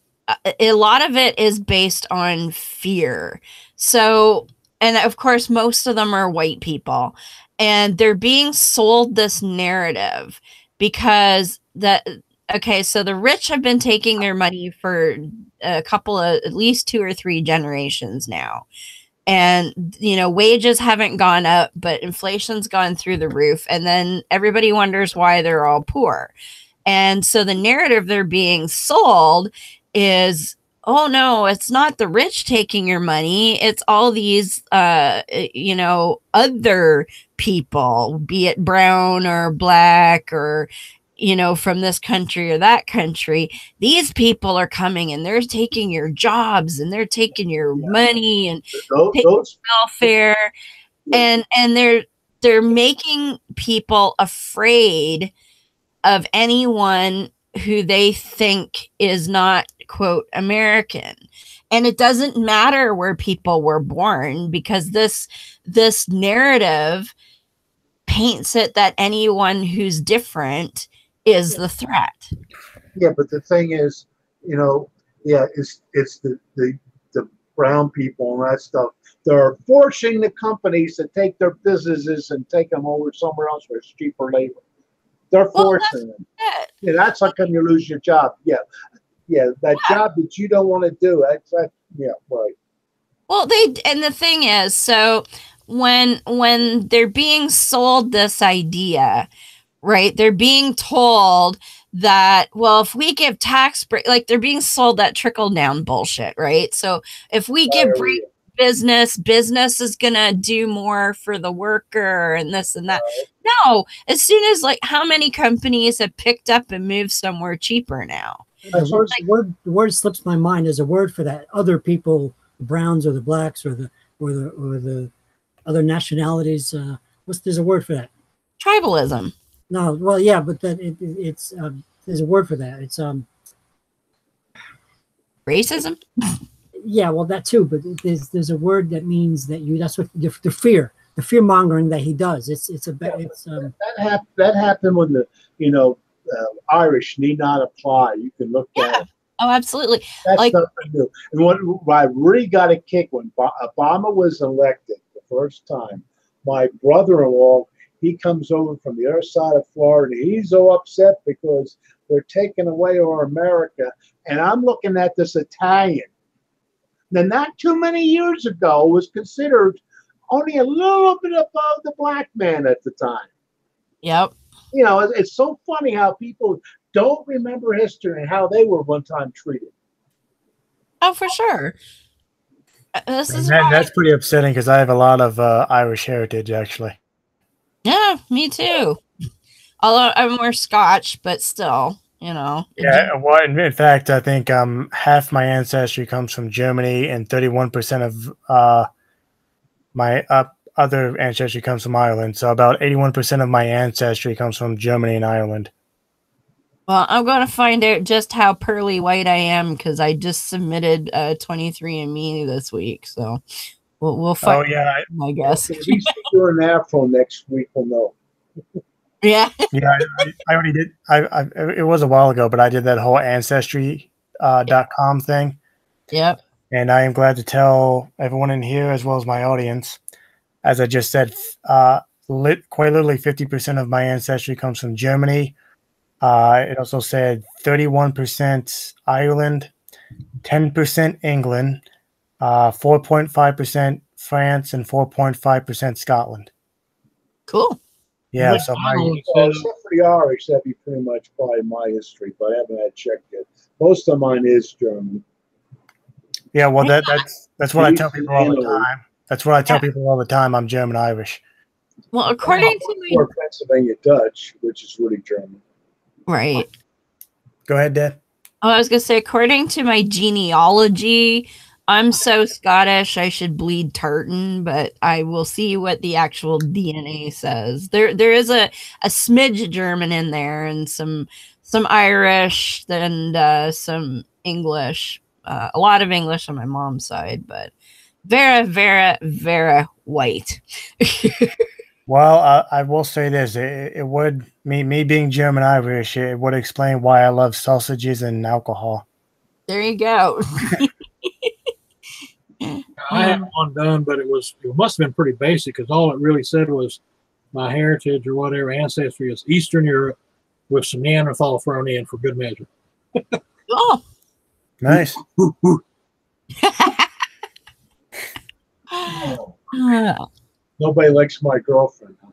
B: a lot of it is based on fear. So, and of course, most of them are white people, and they're being sold this narrative because okay, so the rich have been taking their money for a couple of at least 2 or 3 generations now. And, you know, wages haven't gone up, but inflation's gone through the roof. And then everybody wonders why they're all poor. And so the narrative they're being sold is, oh, no, it's not the rich taking your money. It's all these, you know, other people, be it brown or black or, you know, from this country or that country. These people are coming and they're taking your jobs and they're taking your money and taking welfare. And they're making people afraid of anyone who they think is not, quote, American. And it doesn't matter where people were born, because this narrative paints it that anyone who's different is the threat.
D: Yeah, but the thing is, you know, yeah, it's the brown people and that stuff. They're forcing the companies to take their businesses and take them over somewhere else where it's cheaper labor. They're forcing them. Yeah, that's how come you lose your job. Yeah, that job that you don't want to do. That's yeah, right.
B: Well, and the thing is, so when they're being sold this idea, right? They're being told that, well, if we give tax break, like they're being sold that trickle down bullshit, right? So if we give break business is gonna do more for the worker and this and that. No, as soon as, like, how many companies have picked up and moved somewhere cheaper now?
C: The word slips my mind. There's a word for that. Other people, the browns or the blacks or the other nationalities. There's a word for that.
B: Tribalism.
C: No, well, yeah, but it's there's a word for that. It's
B: racism.
C: Yeah, well, that too. But there's a word that means that that's what the fear mongering that he does.
D: That happened when the Irish need not apply. You can look at it.
B: Oh, absolutely.
D: That's nothing new. And what I really got a kick when Obama was elected the first time, my brother-in-law, he comes over from the other side of Florida. He's so upset because they're taking away our America. And I'm looking at this Italian. Now, not too many years ago, was considered only a little bit above the black man at the time.
B: Yep.
D: You know, it's so funny how people don't remember history and how they were one time treated.
B: Oh, for sure.
A: That's pretty upsetting because I have a lot of Irish heritage, actually.
B: Yeah, me too. Although I'm more Scotch, but still, you know.
A: Yeah, well, in fact, I think half my ancestry comes from Germany, and 31% of my other ancestry comes from Ireland. So about 81% of my ancestry comes from Germany and Ireland.
B: Well, I'm going to find out just how pearly white I am because I just submitted 23andMe this week. So we'll find.
A: Oh yeah,
B: I guess.
D: If we see you're an Afro next week, we'll know.
B: Yeah.
A: Yeah, I already did. It was a while ago, but I did that whole ancestry.com thing.
B: Yep.
A: And I am glad to tell everyone in here, as well as my audience, as I just said, quite literally 50% of my ancestry comes from Germany. It also said 31% Ireland, 10% England, 4.5% France, and 4.5% Scotland.
B: Cool.
A: Yeah,
F: But
A: so
D: except for the Irish, that'd be pretty much probably my history, but I haven't had checked yet. Most of mine is German.
A: Yeah, well, that's what I tell people all the time. That's what I tell people all the time. I'm German Irish.
B: Well, according to
D: or Pennsylvania Dutch, which is really German.
B: Right.
A: Go ahead, Dad.
B: Oh, I was gonna say, according to my genealogy, I'm so Scottish I should bleed tartan, but I will see what the actual DNA says. There is a smidge German in there and some Irish and some English. A lot of English on my mom's side, but very white.
A: Well, I will say this: it would me being German Irish, it would explain why I love sausages and alcohol.
B: There you go.
F: I had one done, but it must have been pretty basic because all it really said was my heritage or whatever ancestry is Eastern Europe with some Neanderthal thrown in for good measure.
B: Oh,
A: Nice.
D: Nobody likes my girlfriend. Huh?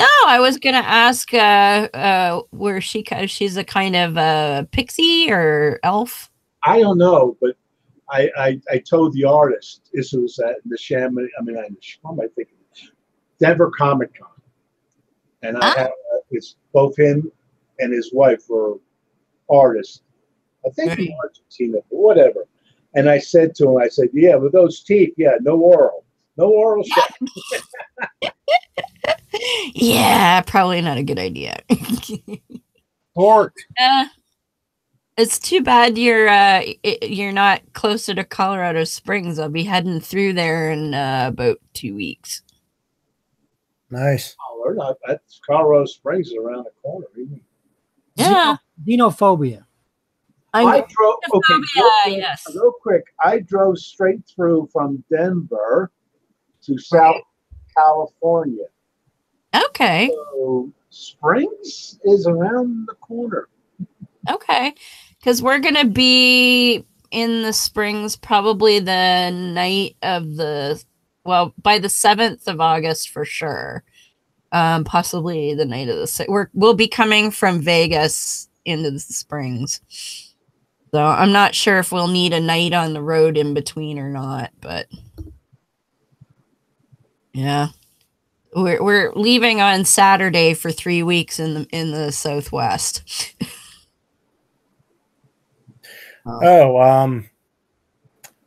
B: no, I was gonna ask where she's a kind of a pixie or elf.
D: I don't know, but I told the artist this was at the Chamonix. I mean, what am I thinking? Denver Comic Con, and I have it's both him and his wife were artists. I think from Argentina, but whatever. And I said to him, I said, "Yeah, with those teeth, yeah, no oral sex."
B: Yeah, probably not a good idea.
F: Pork.
B: It's too bad you're not closer to Colorado Springs. I'll be heading through there in about 2 weeks.
A: Nice.
D: Oh, they're not. That's Colorado Springs is around the corner. Even.
B: Yeah,
C: Xenophobia.
D: I drove. Okay,
B: yes.
D: real quick. I drove straight through from Denver to South California.
B: Okay.
D: So Springs is around the corner.
B: Okay. Because we're going to be in the Springs probably the night of by the 7th of August for sure. Possibly the night of we'll be coming from Vegas into the Springs. So I'm not sure if we'll need a night on the road in between or not, but yeah. We're leaving on Saturday for 3 weeks in the Southwest.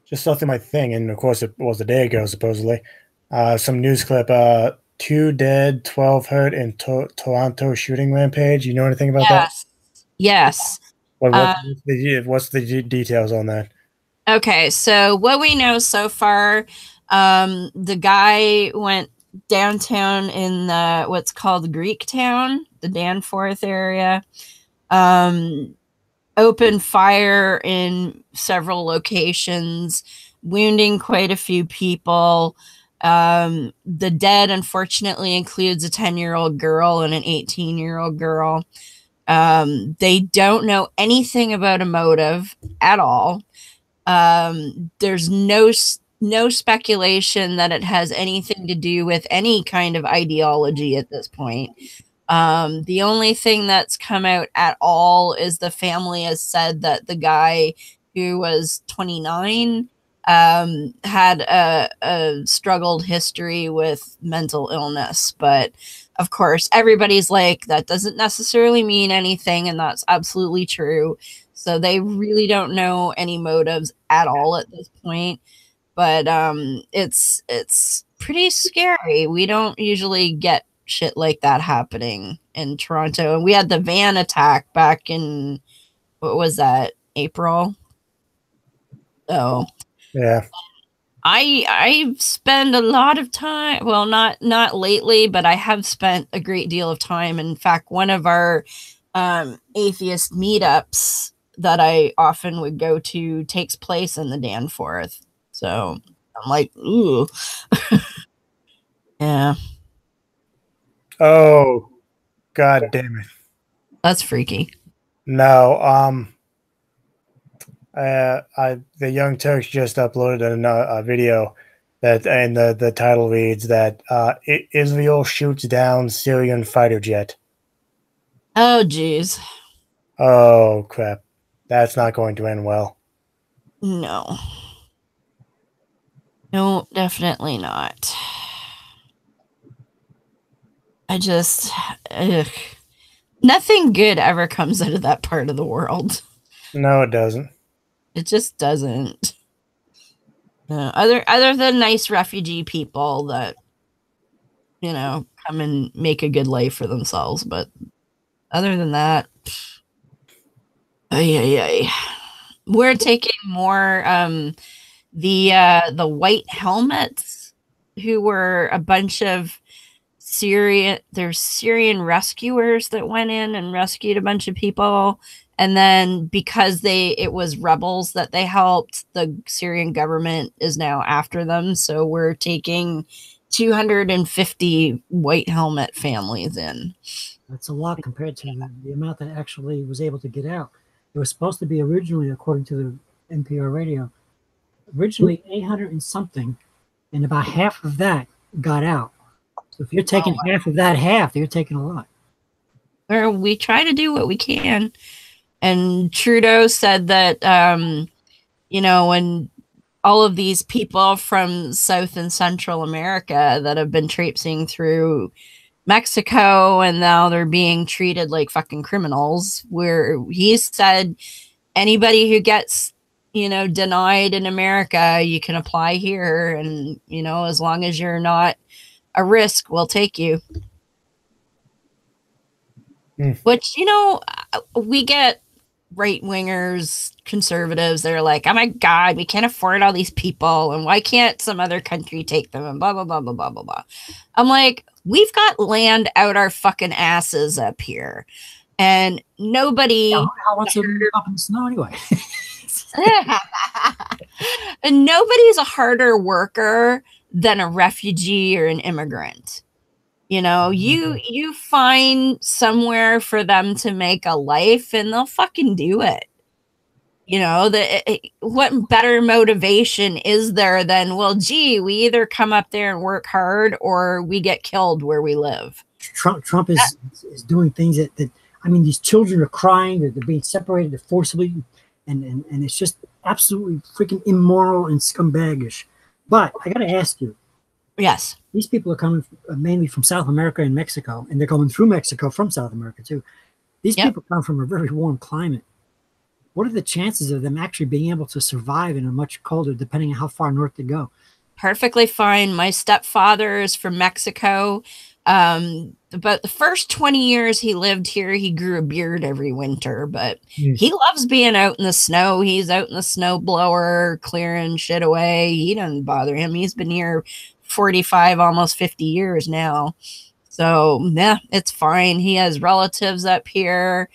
A: Just saw through my thing, and of course it was a day ago, supposedly. Some news clip, 2 dead, 12 hurt in Toronto shooting rampage. You know anything about that?
B: Yes.
A: What's the details on that?
B: Okay, so what we know so far, the guy went downtown in what's called Greek Town, the Danforth area, opened fire in several locations, wounding quite a few people. The dead, unfortunately, includes a 10-year-old girl and an 18-year-old girl. They don't know anything about a motive at all. There's no speculation that it has anything to do with any kind of ideology at this point. The only thing that's come out at all is the family has said that the guy who was 29 had a struggled history with mental illness. But of course, everybody's like, that doesn't necessarily mean anything, and that's absolutely true. So they really don't know any motives at all at this point. But it's pretty scary. We don't usually get shit like that happening in Toronto. And we had the van attack back in, what was that, April? Oh.
A: Yeah.
B: I spend a lot of time, well, not lately, but I have spent a great deal of time. In fact, one of our atheist meetups that I often would go to takes place in the Danforth. So I'm like, ooh. Yeah.
A: Oh, God damn it.
B: That's freaky.
A: No, the Young Turks just uploaded a video that, and the title reads that Israel shoots down Syrian fighter jet.
B: Oh, geez.
A: Oh, crap. That's not going to end well.
B: No. No, definitely not. I just, nothing good ever comes out of that part of the world.
A: No, it doesn't.
B: It just doesn't. Other than nice refugee people that, you know, come and make a good life for themselves, but other than that, we're taking more the white helmets, who were a bunch of Syrian rescuers that went in and rescued a bunch of people. And then because it was rebels that they helped, the Syrian government is now after them. So we're taking 250 white helmet families in.
C: That's a lot compared to the amount that actually was able to get out. It was supposed to be originally, according to the NPR radio, originally 800 and something, and about half of that got out. So if you're taking half of that half, you're taking a lot.
B: Well, we try to do what we can. And Trudeau said that, you know, when all of these people from South and Central America that have been traipsing through Mexico and now they're being treated like fucking criminals, where he said anybody who gets, you know, denied in America, you can apply here. And, you know, as long as you're not a risk, we'll take you. Which, you know, we get right-wingers, conservatives, they're like, oh my God, we can't afford all these people, and why can't some other country take them, and blah, blah, blah, blah, blah, blah, blah. I'm like, we've got land out our fucking asses up here, and nobody...
C: How wants to live up in the snow anyway?
B: And nobody's a harder worker than a refugee or an immigrant. You know, you find somewhere for them to make a life and they'll fucking do it. You know, what better motivation is there than, well, gee, we either come up there and work hard or we get killed where we live.
C: Trump is doing things that I mean, these children are crying, they're being separated forcibly, and it's just absolutely freaking immoral and scumbagish. But I got to ask you.
B: Yes.
C: These people are coming mainly from South America and Mexico, and they're going through Mexico from South America too. These people come from a very warm climate. What are the chances of them actually being able to survive in a much colder, depending on how far north they go?
B: Perfectly fine. My stepfather is from Mexico. But the first 20 years he lived here, he grew a beard every winter, but he loves being out in the snow. He's out in the snow blower, clearing shit away. He doesn't bother him. He's been here 45, almost 50 years now. So yeah, it's fine. He has relatives up here.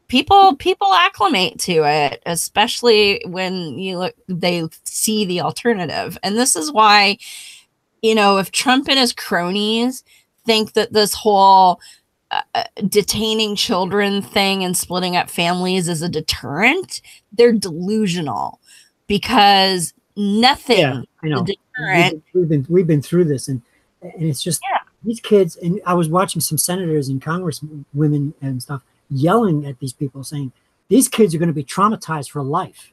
B: People acclimate to it, especially when they see the alternative. And this is why, you know, if Trump and his cronies think that this whole detaining children thing and splitting up families is a deterrent, they're delusional, because nothing.
C: Yeah, I know. We've been through this, and it's just these kids. And I was watching some senators and congresswomen and stuff yelling at these people, saying these kids are going to be traumatized for life.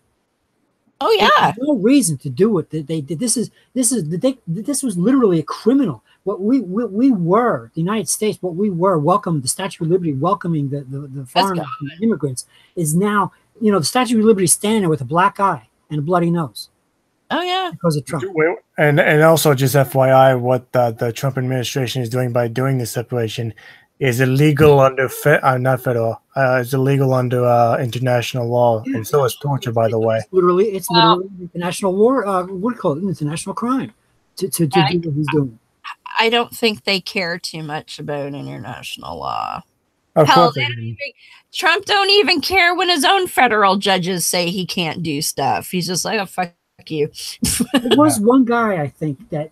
B: Oh yeah,
C: there's no reason to do what they did. This was literally a criminal. What we were, the United States, what we were, the Statue of Liberty welcoming the foreign immigrants, is now, you know, the Statue of Liberty standing there with a black eye and a bloody nose.
B: Oh yeah,
C: because of Trump.
A: And also, just FYI, what the Trump administration is doing by doing this separation is illegal under not federal. It's illegal under international law, and so is torture. By the way,
C: it's literally international war. What do you call it? International crime to do what he's doing.
B: I don't think they care too much about international law.
A: Of
B: Hell,
A: course
B: Trump don't even care when his own federal judges say he can't do stuff. He's just like, oh, fuck you.
C: There was one guy, I think, that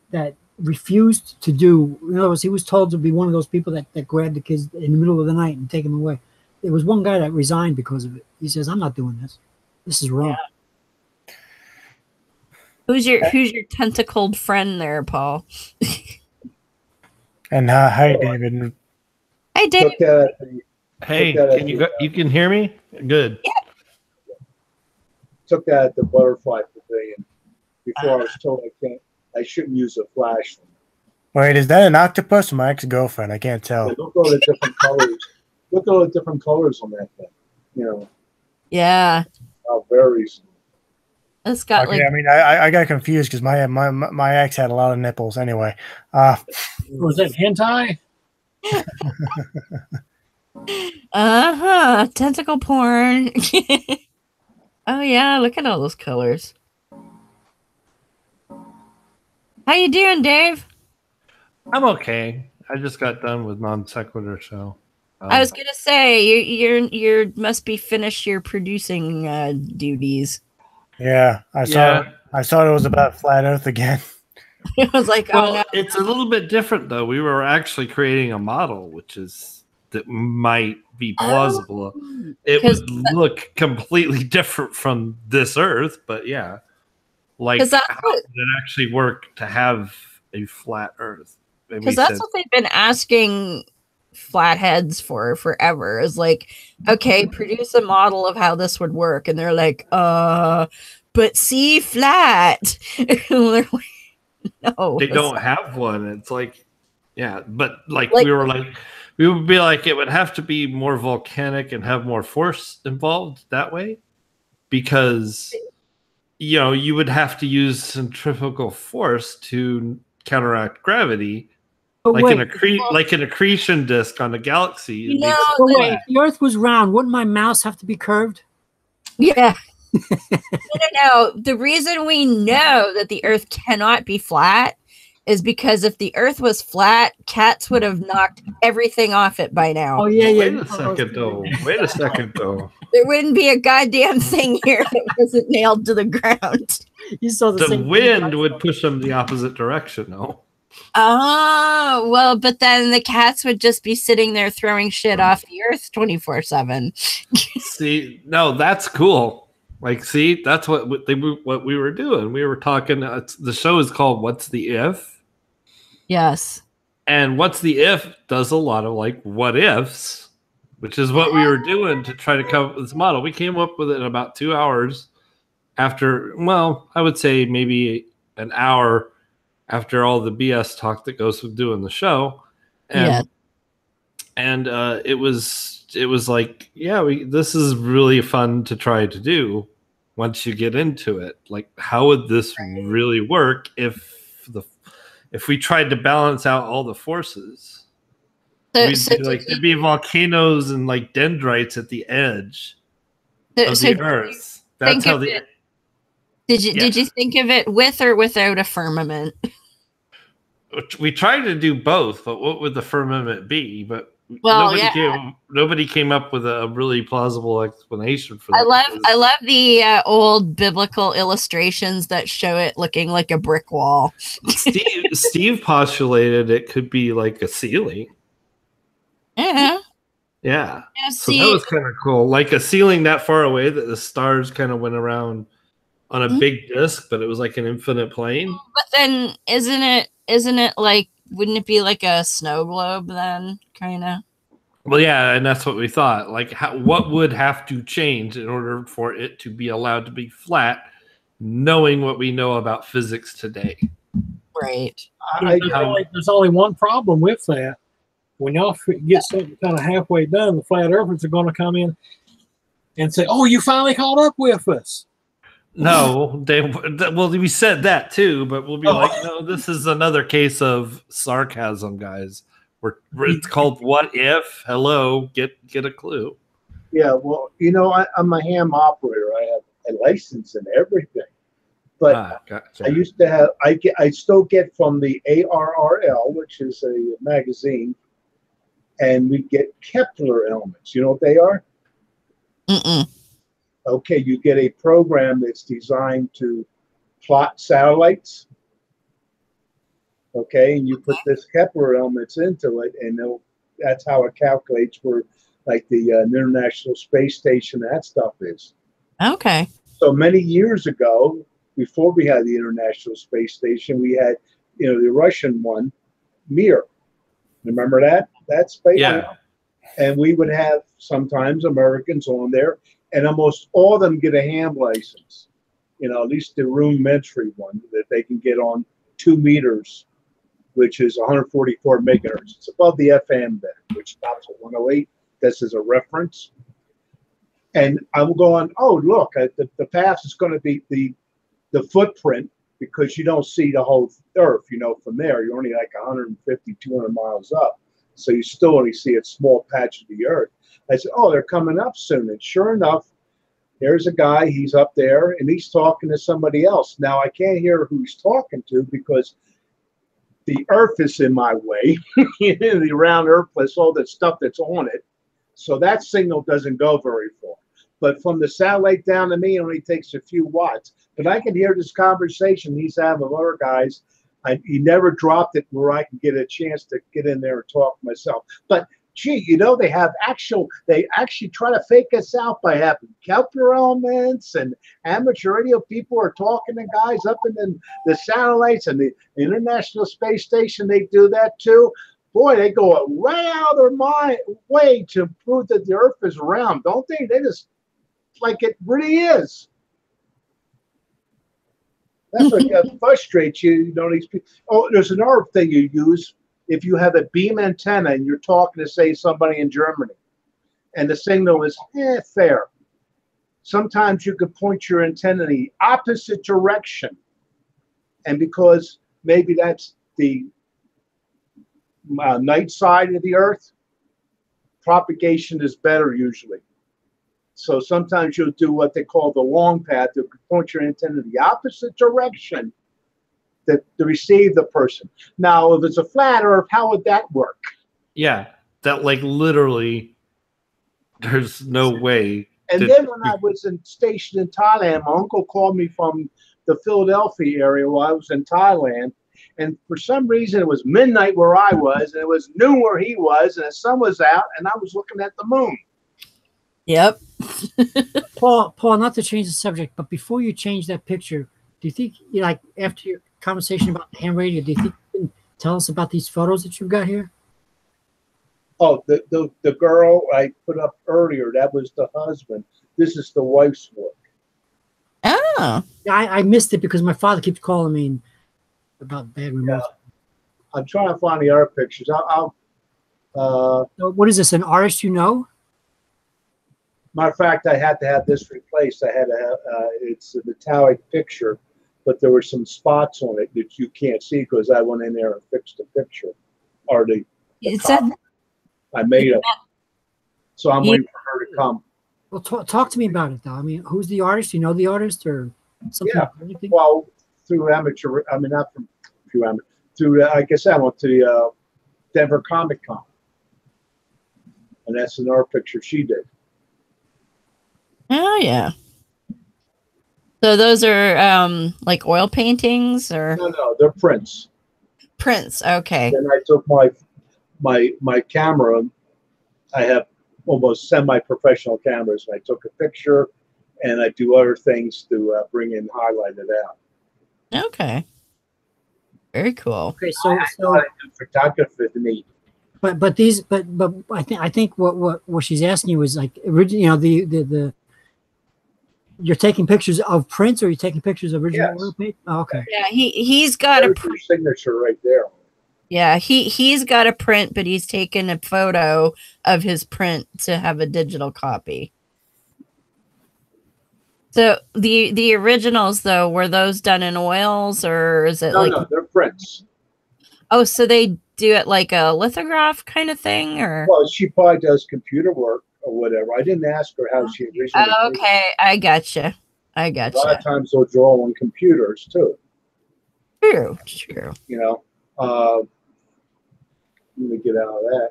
C: refused to do. In other words, he was told to be one of those people that grabbed the kids in the middle of the night and take them away. There was one guy that resigned because of it. He says, "I'm not doing this. This is wrong."
B: Yeah. Who's your tentacled friend there, Paul?
A: And hi, David.
B: Hey, David.
G: Hey, can you can hear me? Good.
B: Yeah.
D: Took that at the butterfly pavilion before I was told I shouldn't use a flash.
A: Wait, is that an octopus or my ex-girlfriend? I can't tell.
D: Look at all the different colors. Look at all the different colors on that thing. You know.
B: Yeah.
D: Very smooth.
B: It's got
A: Okay,
B: like
A: I mean, I got confused because my ex had a lot of nipples. Anyway,
F: Was that hentai?
B: tentacle porn. Oh yeah, look at all those colors. How you doing, Dave?
G: I'm okay. I just got done with non sequitur, so
B: I was gonna say you're must be finished your producing duties.
A: yeah, I saw it was about flat Earth again.
B: It was like,
G: well,
B: oh no.
G: it's a little bit different though. We were actually creating a model, which is that might be plausible. It would look completely different from this Earth, but yeah, like how would it actually work to have a flat Earth?
B: Because that's what they've been asking flatheads for forever. Is like, okay, produce a model of how this would work, and they're like, but see flat. They're like, no,
G: they don't have one. It's like, yeah, but like we were like, we would be like, it would have to be more volcanic and have more force involved that way, because you know you would have to use centrifugal force to counteract gravity. Like an accretion disk on a galaxy.
C: You know, if the Earth was round, wouldn't my mouse have to be curved?
B: Yeah. No. The reason we know that the Earth cannot be flat is because if the Earth was flat, cats would have knocked everything off it by now.
C: Oh yeah.
G: Wait a second though.
B: There wouldn't be a goddamn thing here that wasn't nailed to the ground.
C: You saw
G: the wind would push them the opposite direction, though.
B: Oh, well, but then the cats would just be sitting there throwing shit off the Earth 24/7.
G: See, no, that's cool. Like, see, that's what we were doing. We were talking. The show is called "What's the If?"
B: Yes.
G: And "What's the If?" does a lot of like what ifs, which is what we were doing to try to come up with this model. We came up with it in about 2 hours after. Well, I would say maybe an hour after all the BS talk that goes with doing the show. And it was like, yeah, this is really fun to try to do once you get into it. Like, how would this really work if we tried to balance out all the forces? There'd be volcanoes and like dendrites at the edge of the Earth. That's how the
B: Did you think of it with or without a firmament?
G: We tried to do both, but what would the firmament be? But nobody came up with a really plausible explanation for that.
B: I love the old biblical illustrations that show it looking like a brick wall.
G: Steve postulated it could be like a ceiling.
B: Yeah.
G: Yeah. So that was kind of cool. Like a ceiling that far away that the stars kind of went around on a big disc, but it was like an infinite plane.
B: But then isn't it like, wouldn't it be like a snow globe then, kind of?
G: Well, yeah, and that's what we thought. Like, what would have to change in order for it to be allowed to be flat, knowing what we know about physics today?
B: Right.
F: There's only one problem with that. When y'all get something kind of halfway done, the flat earthers are going to come in and say, "Oh, you finally caught up with us."
G: No, we said that too, but we'll be like, no, this is another case of sarcasm, guys. It's called "What If?" Hello, get a clue.
D: Yeah, well, you know, I'm a ham operator. I have a license and everything, but
G: gotcha.
D: I used to have. I still get from the ARRL, which is a magazine, and we get Kepler elements. You know what they are?
B: Mm-mm.
D: Okay, you get a program that's designed to plot satellites. Okay, and you put this Kepler elements into it, and that's how it calculates where, like, the International Space Station, that stuff is.
B: Okay.
D: So many years ago, before we had the International Space Station, we had, the Russian one, Mir. Remember that? That space?
G: Yeah.
D: And we would have sometimes Americans on there. And almost all of them get a ham license, at least the rudimentary one that they can get on 2 meters, which is 144 megahertz. It's above the FM band, which stops at 108. This is a reference. And I'm going, oh, look, the path is going to be the footprint, because you don't see the whole earth, you know, from there. You're only like 150, 200 miles up. So you still only see a small patch of the earth. I said, oh, they're coming up soon. And sure enough, there's a guy, he's up there, and he's talking to somebody else. Now, I can't hear who he's talking to because the earth is in my way, the round earth plus all that stuff that's on it. So that signal doesn't go very far. But from the satellite down to me, it only takes a few watts. But I can hear this conversation he's having with other guys. He never dropped it where I can get a chance to get in there and talk myself. But gee, you know, they actually try to fake us out by having Kepler elements, and amateur radio people are talking to guys up in the satellites and the International Space Station. They do that too. Boy, they go right out of their way to prove that the Earth is round, don't they? They just like it really is. That's what frustrates you. You know, these people. Oh, there's another thing you use. If you have a beam antenna and you're talking to, say, somebody in Germany, and the signal is fair, sometimes you could point your antenna in the opposite direction. And because maybe that's the night side of the Earth, propagation is better usually. So sometimes you'll do what they call the long path. You can point your antenna in the opposite direction to receive the person. Now, if it's a flat Earth, how would that work?
G: Yeah, that like literally, there's no way.
D: And then when I was stationed in Thailand, my uncle called me from the Philadelphia area while I was in Thailand. And for some reason, it was midnight where I was, and it was noon where he was, and the sun was out, and I was looking at the moon.
B: Yep.
C: Paul, not to change the subject, but before you change that picture, do you think, you know, like after your conversation about the ham radio, do you think you can tell us about these photos that you've got here?
D: Oh, the girl I put up earlier, that was the husband. This is the wife's work.
B: Oh.
C: I missed it because my father keeps calling me about bad remotes.
D: Yeah. I'm trying to find the other pictures.
C: What is this, an artist you know?
D: Matter of fact, I had to have this replaced. I had to have, it's a metallic picture, but there were some spots on it that you can't see because I went in there and fixed the picture. Or I made it. So I'm waiting for her to come.
C: Well, talk to me about it, though. I mean, who's the artist? You know the artist or something?
D: Yeah. Well, through amateur, I mean, not from through amateur, through, like I said, I went to the Denver Comic Con. And that's another picture she did.
B: Oh, yeah. So those are like oil paintings or?
D: No, they're prints.
B: Prints, okay.
D: And I took my camera. I have almost semi-professional cameras. And I took a picture, and I do other things to bring in, highlight it out.
B: Okay. Very cool.
C: Okay, so
D: photography to me.
C: But I think what she's asking you is like original. You know, the you're taking pictures of prints, or you're taking pictures of original oil paint? Oh, okay.
B: Yeah, he's got
D: There's your signature right there.
B: Yeah, he's got a print, but he's taken a photo of his print to have a digital copy. So the originals though, were those done in oils, or is it
D: No, they're prints.
B: Oh, so they do it like a lithograph kind of thing, or?
D: Well, she probably does computer work or whatever. I didn't ask her how she originally.
B: Oh, okay, I gotcha. A lot
D: of times they'll draw on computers too.
B: True.
D: You know, let me get out of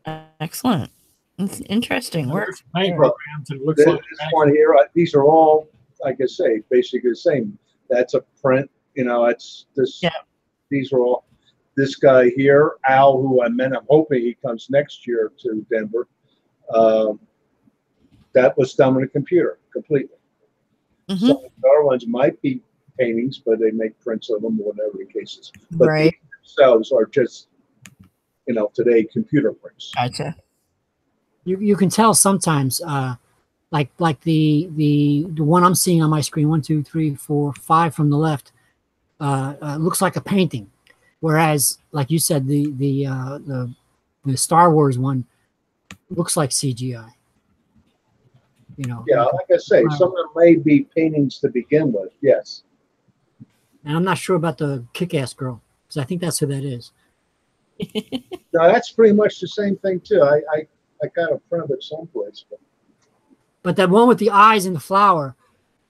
D: that.
B: Excellent. It's interesting work.
F: Paint programs. It looks like
D: this one here. These are all, like I say, basically the same. That's a print. You know, it's this.
B: Yeah.
D: These are all. This guy here, Al, who I met, I'm hoping he comes next year to Denver. That was done on a computer completely.
B: Mm-hmm.
D: Some of the other ones might be paintings, but they make prints of them, whatever the case is. But
B: right.
D: These themselves are just, you know, today computer prints.
B: Gotcha.
C: You can tell sometimes, like the one I'm seeing on my screen, 1, 2, 3, 4, 5 from the left, looks like a painting. Whereas, like you said, the Star Wars one looks like CGI. You know.
D: Yeah, like I say, some of them may be paintings to begin with. Yes.
C: And I'm not sure about the kick-ass girl, because I think that's who that is.
D: No, that's pretty much the same thing too. I got a print of it someplace.
C: But that one with the eyes and the flower,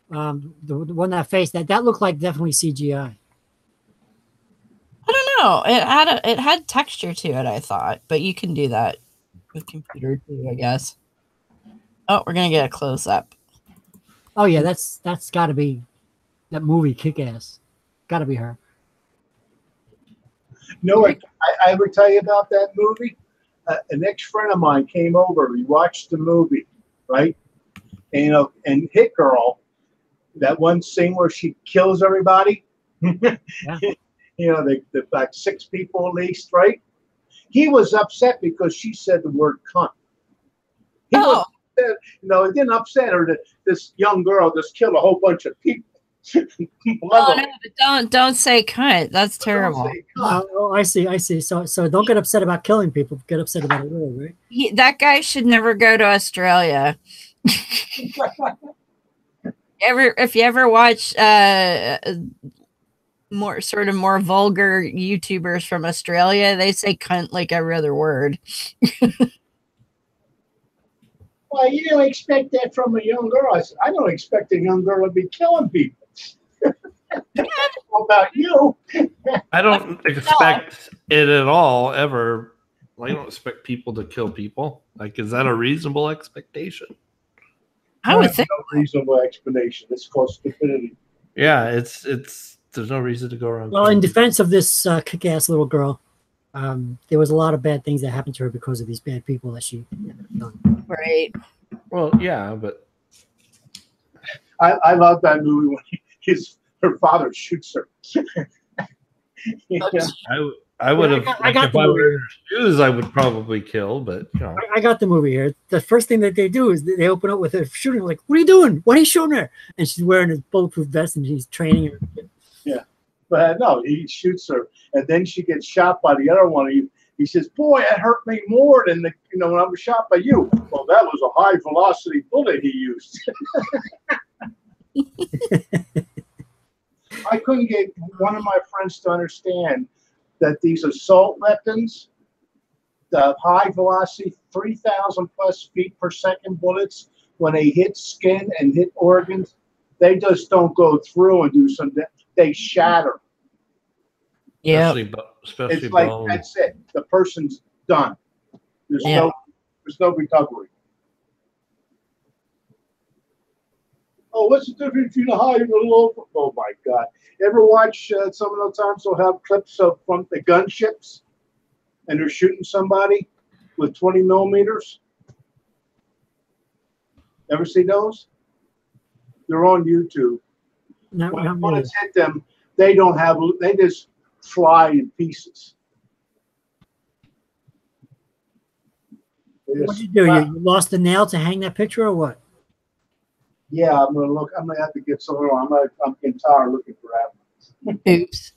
C: the one that face, that looked like definitely CGI.
B: I don't know. It had texture to it, I thought, but you can do that with computer too, I guess. Oh, we're gonna get a close up.
C: Oh yeah, that's got to be that movie Kick-Ass. Got to be her.
D: No, I ever tell you about that movie? An ex-friend of mine came over. We watched the movie, right? And, you know, and Hit Girl, that one scene where she kills everybody.
C: Yeah.
D: You know, the like 6 people at least, right? He was upset because she said the word cunt. He was upset, you know, it didn't upset her that this young girl just killed a whole bunch of people.
B: Oh no, but don't say cunt. That's terrible.
C: Oh, I see. So don't get upset about killing people. Get upset about it, really, right?
B: That guy should never go to Australia. If you ever watch more vulgar YouTubers from Australia, they say cunt like every other word.
D: Well, you don't expect that from a young girl. I said, I don't expect a young girl to be killing people. What about you?
G: I don't expect it at all, ever. I don't expect people to kill people. Like, is that a reasonable expectation?
B: I would think
D: no reasonable explanation. It's called stupidity.
G: Yeah, it's there's no reason to go around.
C: Well, in defense of this kick-ass little girl, there was a lot of bad things that happened to her because of these bad people that she done.
B: right.
G: Well, yeah, but
D: I love that movie when her father shoots her. Yeah.
G: I would have.
C: I got
G: if
C: the
G: I were
C: movie.
G: in her shoes, I would probably kill. But you know,
C: I got the movie here. The first thing that they do is they open up with her shooting. Like, what are you doing? Why are you shooting her? And she's wearing a bulletproof vest and he's training her.
D: Yeah, but no, he shoots her, and then she gets shot by the other one. He says, "Boy, that hurt me more than when I was shot by you." Well, that was a high velocity bullet he used. I couldn't get one of my friends to understand that these assault weapons, the high velocity 3,000 plus feet per second bullets, when they hit skin and hit organs, they just don't go through and do something. They shatter.
B: Yeah.
G: especially
D: It's like
G: bone.
D: that's it. The person's done. There's no recovery. Oh, what's the difference between a high and a low? Oh my God! Ever watch some of the times they'll have clips of from the gunships, and they're shooting somebody with 20 millimeters? Ever see those? They're on YouTube. When bullets hit them, they don't have. They just fly in pieces.
C: What did you do? You lost the nail to hang that picture, or what?
D: Yeah, I'm gonna look. I'm gonna have to get some. I'm getting tired looking for that.
B: Oops.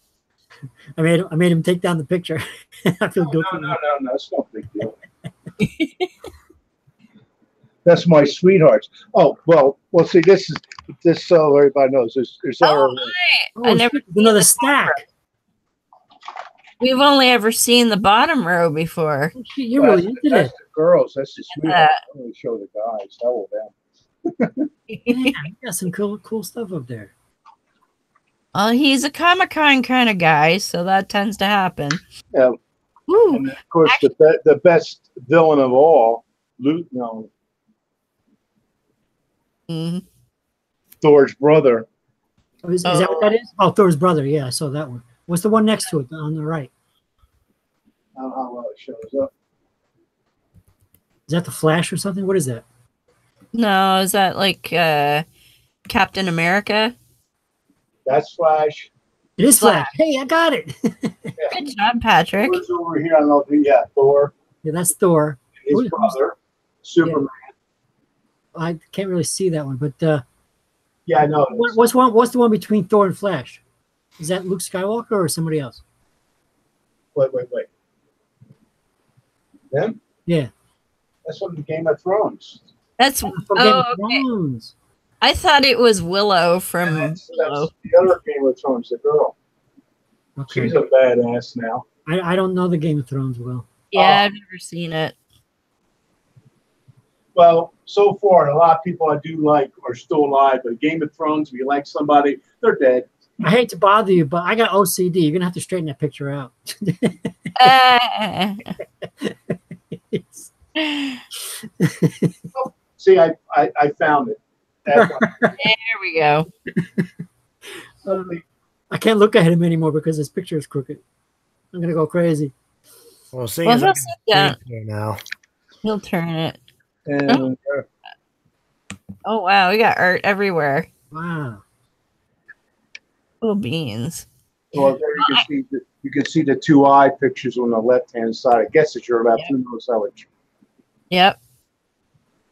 C: I made him take down the picture. I feel guilty.
D: No. It's no big deal. That's my sweethearts. Oh well. See, this so everybody knows. There's our.
B: I never
C: another stack.
B: We've only ever seen the bottom row before.
C: You're really into
D: That's
C: it.
D: the girls. That's the sweethearts. I only show the guys. Hell with them.
C: Yeah, you got some cool stuff up there.
B: He's a Comic-Con kind of guy, so that tends to happen.
D: Yeah.
B: Ooh.
D: And of course, the best villain of all, Thor's brother.
C: Oh, is that what that is? Oh, Thor's brother. Yeah, I saw that one. What's the one next to it on the right?
D: I don't know how well it shows up.
C: Is that the Flash or something? What is that?
B: No, is that like Captain America?
D: That's Flash.
C: It is Flash. Hey, I got it.
B: Good job, Patrick.
D: Who's over here? I don't know. Yeah, Thor.
C: Yeah, that's Thor.
D: His brother, Superman.
C: Yeah. I can't really see that one, but
D: yeah, I know.
C: What's the one between Thor and Flash? Is that Luke Skywalker or somebody else?
D: Wait. Them?
C: Yeah.
D: That's from the Game of Thrones.
B: That's
C: From Game
B: oh,
C: of
B: okay.
C: Thrones.
B: I thought it was Willow from
D: That's
B: Willow.
D: the other Game of Thrones, the girl.
C: Okay.
D: She's a badass now.
C: I don't know the Game of Thrones well.
B: Yeah, I've never seen it.
D: Well, so far, a lot of people I do like are still alive, but Game of Thrones, if you like somebody, they're dead.
C: I hate to bother you, but I got OCD. You're gonna have to straighten that picture out.
D: See, I found it.
B: There we go.
C: I can't look at him anymore because his picture is crooked. I'm gonna go crazy.
A: Well, see,
B: Well,
A: as I
B: he'll
A: can
B: sit down.
A: see here now.
B: He'll turn it.
D: And
B: Oh wow, we got art everywhere.
C: Wow.
B: Little beans.
D: well, there you can see the two eye pictures on the left hand side. I guess it's your left. Who knows how it?
B: Yep.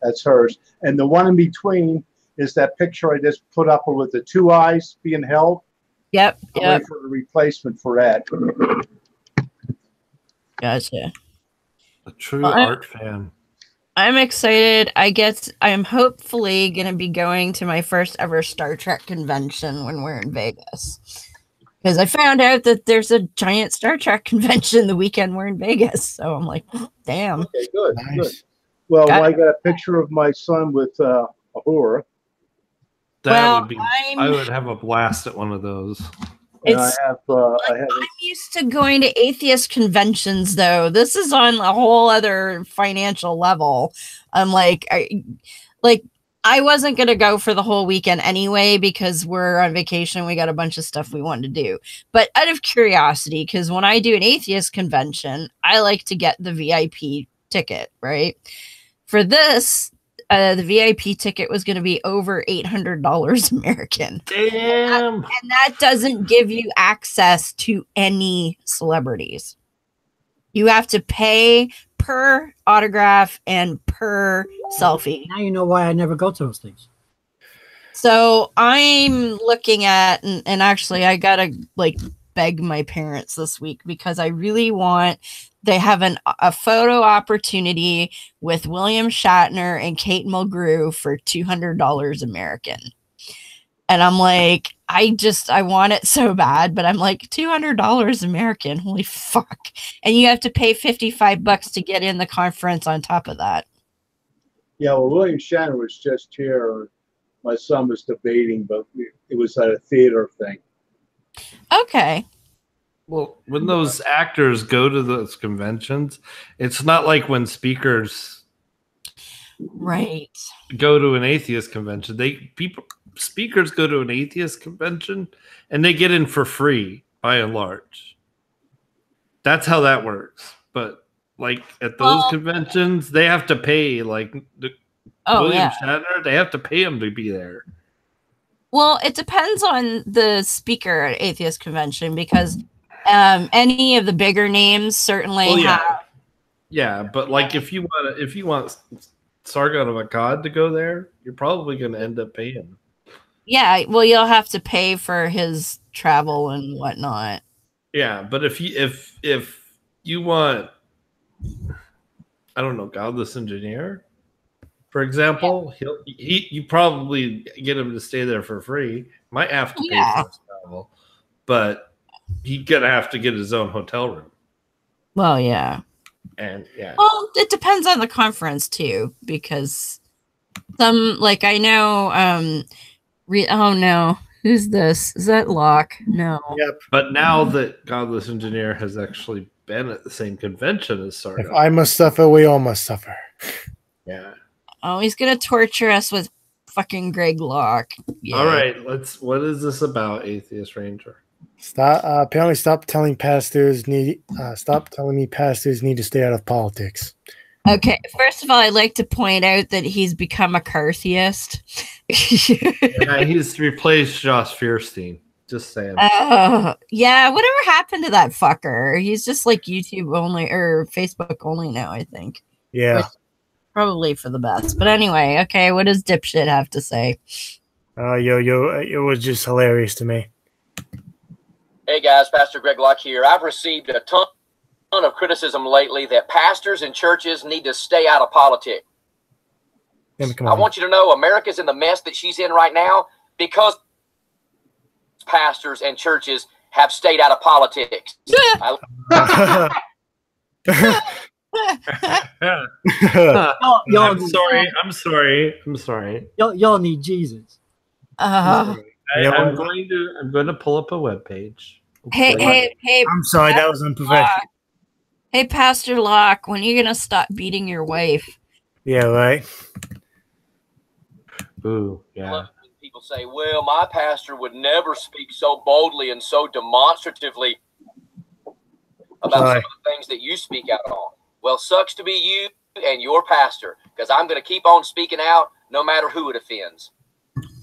D: That's hers. And the one in between is that picture I just put up with the two eyes being held.
B: Yep.
D: I'm
B: Yep.
D: waiting for the replacement for that.
B: Gotcha.
G: A true
B: Well,
G: art fan.
B: I'm excited. I'm hopefully gonna be going to my first ever Star Trek convention when we're in Vegas. Because I found out that there's a giant Star Trek convention the weekend we're in Vegas. So I'm like, damn.
D: Okay, good.
A: Nice.
D: Good. Well,
B: Got
D: I got a picture of my son with Ahura.
G: That would be. I would have a blast at one of those.
D: And I
B: It's
D: have
B: I'm used to going to atheist conventions, though. This is on a whole other financial level. I'm like, I wasn't gonna go for the whole weekend anyway because we're on vacation. We got a bunch of stuff we wanted to do, but out of curiosity, because when I do an atheist convention, I like to get the VIP ticket, right? For this, the VIP ticket was going to be over $800 American.
G: Damn.
B: And that doesn't give you access to any celebrities. You have to pay per autograph and per selfie.
C: Now you know why I never go to those things.
B: So I'm looking at, and actually I got to like beg my parents this week because I really want, they have a photo opportunity with William Shatner and Kate Mulgrew for $200 American. And I'm like, I want it so bad, but I'm like, $200 American, holy fuck. And you have to pay $55 to get in the conference on top of that.
D: Yeah, well, William Shatner was just here. My son was debating, but it was at a theater thing.
B: Okay.
G: Well, when those actors go to those conventions, it's not like when speakers
B: Right.
G: go to an atheist convention. Speakers go to an atheist convention and they get in for free by and large. That's how that works. But like at those conventions, they have to pay like William Shatner, they have to pay him to be there.
B: Well, it depends on the speaker at atheist convention because any of the bigger names certainly have.
G: Yeah, but like if you want Sargon of Akkad to go there, you're probably going to end up paying.
B: Yeah, well, you'll have to pay for his travel and whatnot.
G: Yeah, but if you want, I don't know, Godless Engineer, for example, you probably get him to stay there for free. Might have to pay for his travel, but he's gonna have to get his own hotel room.
B: Well, yeah.
G: And yeah.
B: Well, it depends on the conference too, because some, like I know, oh no, who's this? Is that Locke? No.
A: Yep.
G: But now that Godless Engineer has actually been at the same convention as Sargon.
A: If I must suffer, we all must suffer.
G: Yeah.
B: Oh, he's gonna torture us with fucking Greg Locke. Yeah.
G: All right, what is this about, Atheist Ranger?
A: Apparently stop telling pastors need to stay out of politics.
B: Okay, first of all, I'd like to point out that he's become a Cartheist.
G: Yeah, he's replaced Josh Fierstein. Just saying.
B: Yeah, whatever happened to that fucker? He's just like YouTube only or Facebook only now, I think.
A: Yeah.
B: Which, probably for the best. But anyway, okay, what does dipshit have to say?
A: It was just hilarious to me.
H: Hey guys, Pastor Greg Locke here. I've received a ton of criticism lately that pastors and churches need to stay out of politics. I want you to know America's in the mess that she's in right now because pastors and churches have stayed out of politics.
C: Y'all
G: I'm sorry.
C: Y'all need Jesus.
B: Uh,
G: I'm going to pull up a webpage.
B: hey,
A: I'm sorry, that was unprofessional.
B: hey, Pastor Locke, when are you gonna stop beating your wife?
A: Yeah, right.
G: Ooh,
H: I
G: yeah.
H: love when people say, well, my pastor would never speak so boldly and so demonstratively about some of the things that you speak out on. Well, sucks to be you and your pastor, because I'm going to keep on speaking out no matter who it offends.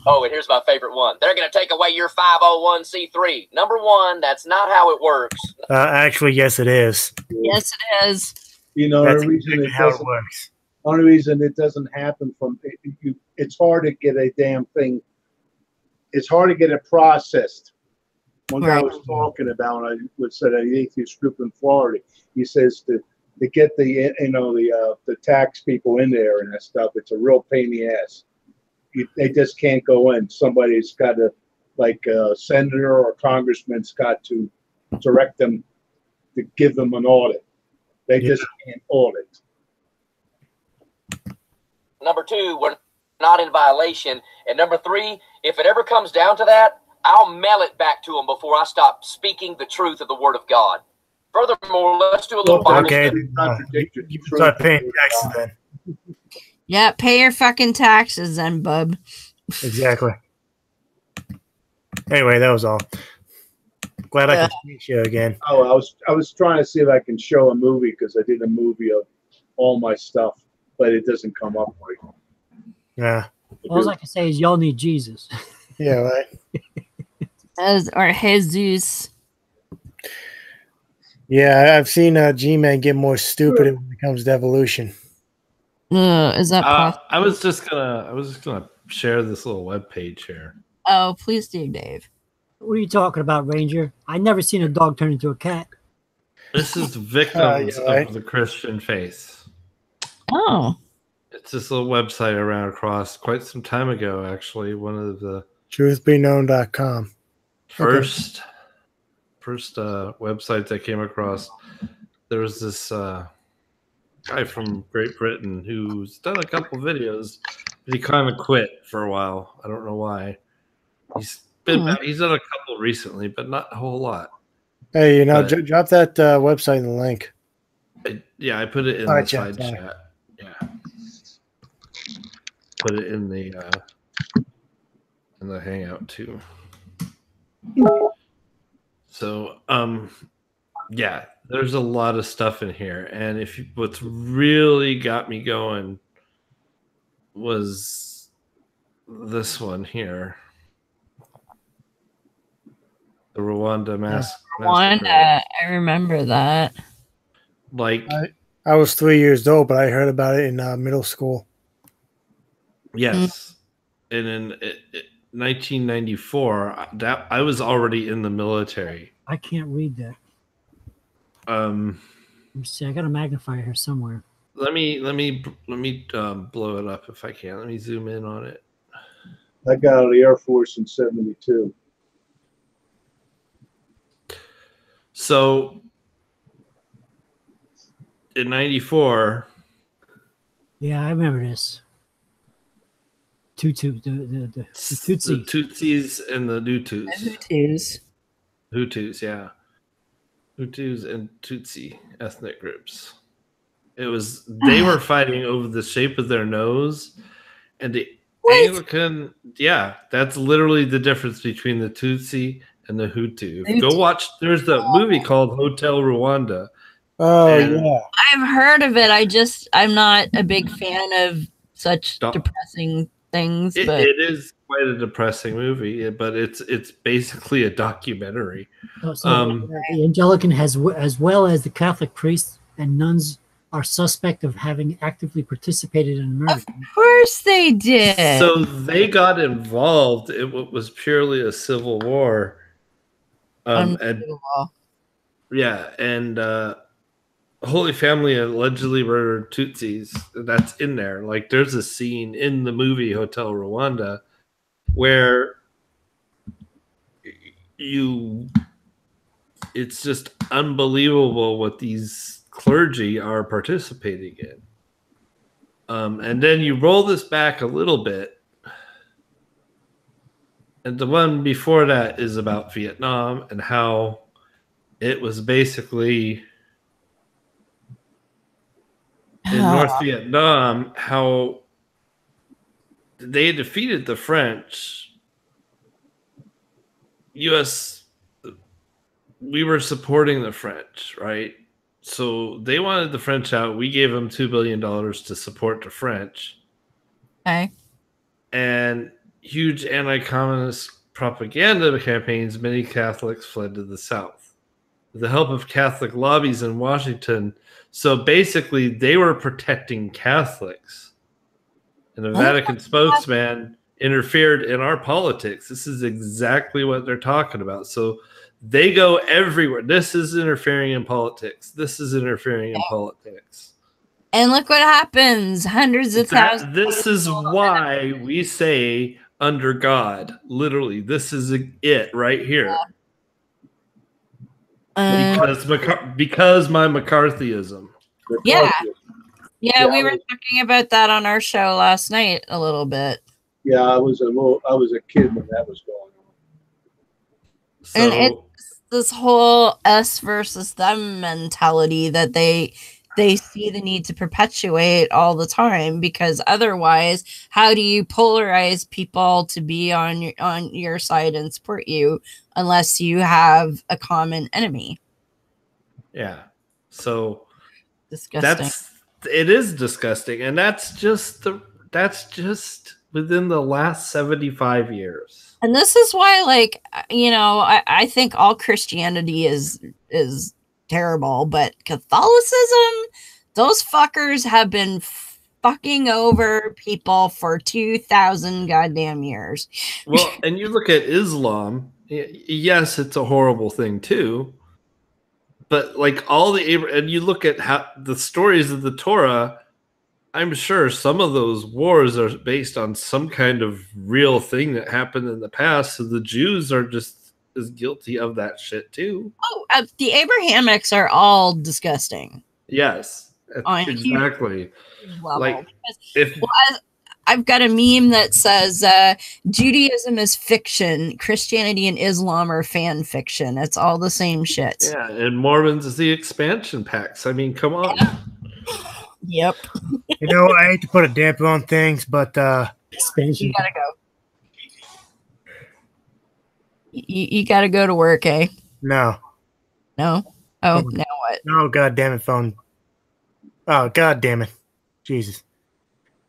H: Oh, and here's my favorite one. They're going to take away your 501c3. Number one, that's not how it works.
A: Actually, yes, it is.
B: Yes, it is.
D: You know,
A: That's
D: the reason
A: exactly how it works.
D: only reason it doesn't happen it's hard to get a damn thing. It's hard to get it processed. One guy was talking about, I was at an atheist group in Florida. He says to get the tax people in there and that stuff, it's a real pain in the ass. They just can't go in. Somebody's got to, like a senator or a congressman's got to direct them to give them an audit. They just can't audit.
H: Number two, we're not in violation. And number three, if it ever comes down to that, I'll mail it back to them before I stop speaking the truth of the Word of God. Furthermore, let's do a little Bible
A: Okay,
H: study.
A: you start paying taxes then.
B: Yeah, pay your fucking taxes then, bub.
A: Exactly. Anyway, that was all. Glad I could meet you again.
D: Oh, I was trying to see if I can show a movie because I did a movie of all my stuff, but it doesn't come up right.
A: Yeah.
C: All I can say is y'all need Jesus.
A: Yeah, right.
B: Or Jesus.
A: Yeah, I've seen G-Man get more stupid when it comes to evolution.
B: Is that possible?
G: I was just gonna share this little web page here.
B: Oh, please do, Dave.
C: What are you talking about, Ranger? I never seen a dog turn into a cat.
G: This is victims
A: right.
G: of the Christian faith.
B: Oh.
G: It's this little website I ran across quite some time ago, actually. One of the
A: truthbeknown.com.
G: first websites I came across. There was this guy from Great Britain who's done a couple videos, but he kind of quit for a while. I don't know why. He's done a couple recently, but not a whole lot.
A: Hey, drop that website in the link.
G: I put it in the side chat. Yeah, put it in the Hangout too. So, yeah, there's a lot of stuff in here, and what's really got me going was this one here. The Rwanda massacre.
B: Rwanda, I remember that.
G: Like,
A: I was 3 years old, but I heard about it in middle school.
G: Yes, and in 1994, I was already in the military.
C: I can't read that. Let me see. I got a magnifier here somewhere.
G: Let me blow it up if I can. Let me zoom in on it.
D: I got out of the Air Force in '72.
G: So in '94.
C: Yeah, I remember this. The Tutsi.
G: The Tutsis and the Hutus. Hutus, yeah. Hutus and Tutsi ethnic groups. They were fighting over the shape of their nose, and the Anglican, that's literally the difference between the Tutsi and the Hutu. Go watch, there's a movie called Hotel Rwanda.
A: Oh, yeah.
B: I've heard of it. I'm not a big fan of such depressing things. But
G: it is quite a depressing movie, but it's basically a documentary.
C: The Anglican as well as the Catholic priests and nuns are suspect of having actively participated in murder.
B: Of course they did.
G: So they got involved in what was purely a civil war. Holy Family allegedly murdered Tutsis. That's in there. Like, there's a scene in the movie Hotel Rwanda where it's just unbelievable what these clergy are participating in. And then you roll this back a little bit, and the one before that is about Vietnam and how it was basically in North Vietnam, how they defeated the French. U.S. We were supporting the French, right? So they wanted the French out. We gave them $2 billion to support the French.
B: Okay.
G: And huge anti-communist propaganda campaigns, many Catholics fled to the South. With the help of Catholic lobbies in Washington. So basically, they were protecting Catholics. And the Vatican spokesman interfered in our politics. This is exactly what they're talking about. So they go everywhere. This is interfering in politics. This is interfering in politics.
B: And look what happens. Hundreds of thousands.
G: This is why we say under God. Literally, this is it right here. Because my McCarthyism.
B: Yeah. Yeah, we were talking about that on our show last night a little bit.
D: Yeah, I was a kid when that was going on.
G: So,
B: and it's this whole us versus them mentality that they see the need to perpetuate all the time, because otherwise, how do you polarize people to be on your side and support you unless you have a common enemy?
G: Yeah. So
B: disgusting.
G: It is disgusting, and that's just within the last 75 years.
B: And this is why, like, you know, I think all Christianity is terrible, but Catholicism, those fuckers have been fucking over people for 2,000 goddamn years.
G: Well, and you look at Islam, yes, it's a horrible thing too. But like and you look at how the stories of the Torah, I'm sure some of those wars are based on some kind of real thing that happened in the past. So the Jews are just as guilty of that shit too.
B: Oh, the Abrahamics are all disgusting.
G: Yes, exactly. Like
B: I've got a meme that says Judaism is fiction, Christianity and Islam are fan fiction. It's all the same shit.
G: Yeah, and Mormons is the expansion packs. I mean, come on.
B: Yeah. Yep.
A: You know, I hate to put a damper on things, but
C: expansion.
B: You gotta go. You gotta go to work, eh?
A: No.
B: No? Oh, now what?
A: Oh, God damn it, phone. Oh, God damn it. Jesus.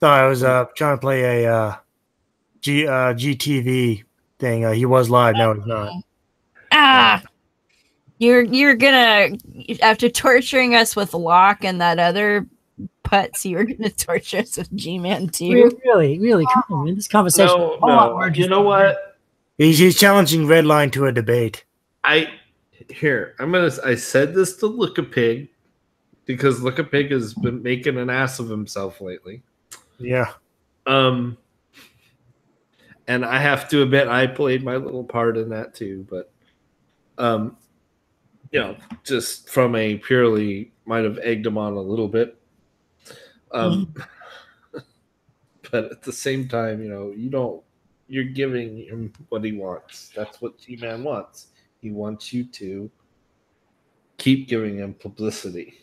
A: Thought I was trying to play a GTV thing. He was live. No, he's not.
B: You're gonna, after torturing us with Locke and that other putz, you're gonna torture us with G-Man too.
C: Really, come on, man. This conversation.
G: No. You know what?
A: He's challenging Redline to a debate.
G: I said this to Look a Pig because Look a Pig has been making an ass of himself lately.
A: Yeah.
G: And I have to admit I played my little part in that too, but you know, just from a purely might have egged him on a little bit. But at the same time, you know, you're giving him what he wants. That's what G-Man wants. He wants you to keep giving him publicity.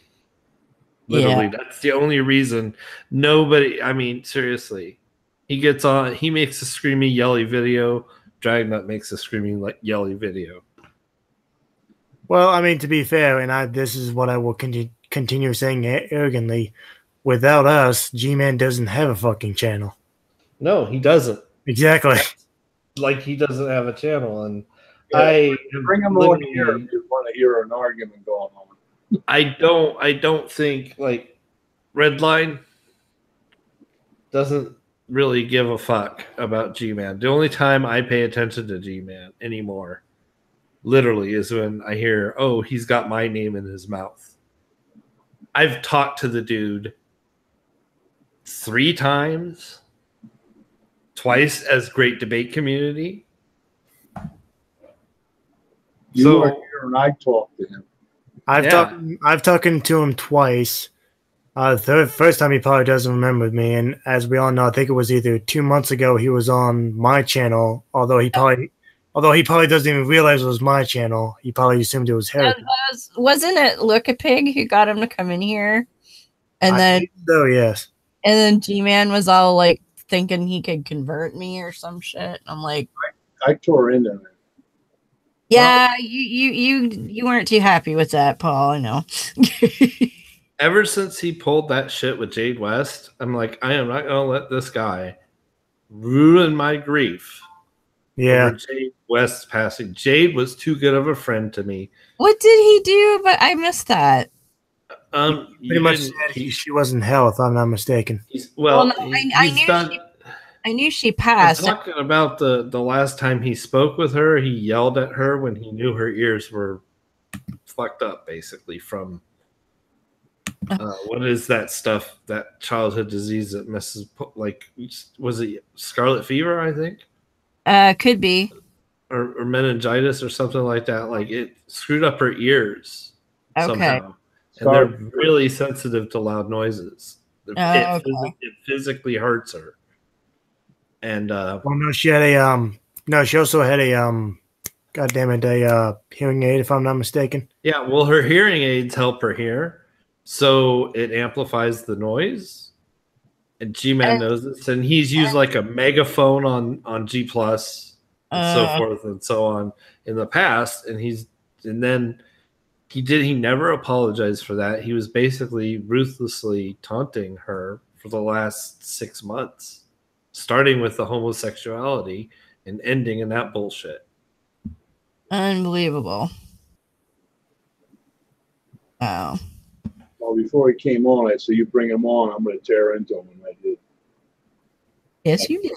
G: Literally, that's the only reason. Nobody, I mean, seriously. He gets on, he makes a screamy, yelly video. Dragnut makes a screaming, yelly video.
A: Well, I mean, to be fair, and this is what I will continue saying arrogantly, without us, G-Man doesn't have a fucking channel.
G: No, he doesn't.
A: Exactly.
G: Like he doesn't have a channel, and
D: bring him on here if you want to hear an argument going on.
G: I don't think like Redline doesn't really give a fuck about G-Man. The only time I pay attention to G-Man anymore, literally, is when I hear, oh, he's got my name in his mouth. I've talked to the dude 3 times, twice as Great Debate Community.
D: You were here and I talked to him.
A: I've talked to him twice. The first time he probably doesn't remember me, and as we all know, I think it was either 2 months ago he was on my channel. Although he probably doesn't even realize it was my channel. He probably assumed it was Heretic.
B: Wasn't it Look a Pig who got him to come in here? And
A: yes.
B: And then G-Man was all like thinking he could convert me or some shit. I'm like,
D: I tore into him.
B: Yeah, well, you weren't too happy with that, Paul. I know.
G: Ever since he pulled that shit with Jade West, I'm like, I am not going to let this guy ruin my grief.
A: Yeah.
G: Over Jade West's passing. Jade was too good of a friend to me.
B: What did he do? But I missed that.
A: Pretty much said she was in hell, if I'm not mistaken.
B: I knew she passed.
G: I'm talking about the last time he spoke with her. He yelled at her when he knew her ears were fucked up, basically, from what is that stuff, that childhood disease that messes, like, was it scarlet fever, I think?
B: Could be.
G: Or meningitis or something like that. Like, it screwed up her ears somehow. And they're really sensitive to loud noises. It physically hurts her. And
A: she had she also had a hearing aid, if I'm not mistaken.
G: Yeah, well, her hearing aids help her hear, so it amplifies the noise. And G-Man knows this, and he's used like a megaphone on G Plus and so forth and so on in the past, and he never apologized for that. He was basically ruthlessly taunting her for the last 6 months, starting with the homosexuality and ending in that bullshit.
B: Unbelievable. Wow.
D: Well, before he came on, I said, you bring him on, I'm going to tear into him, and I did.
B: Yes, you did.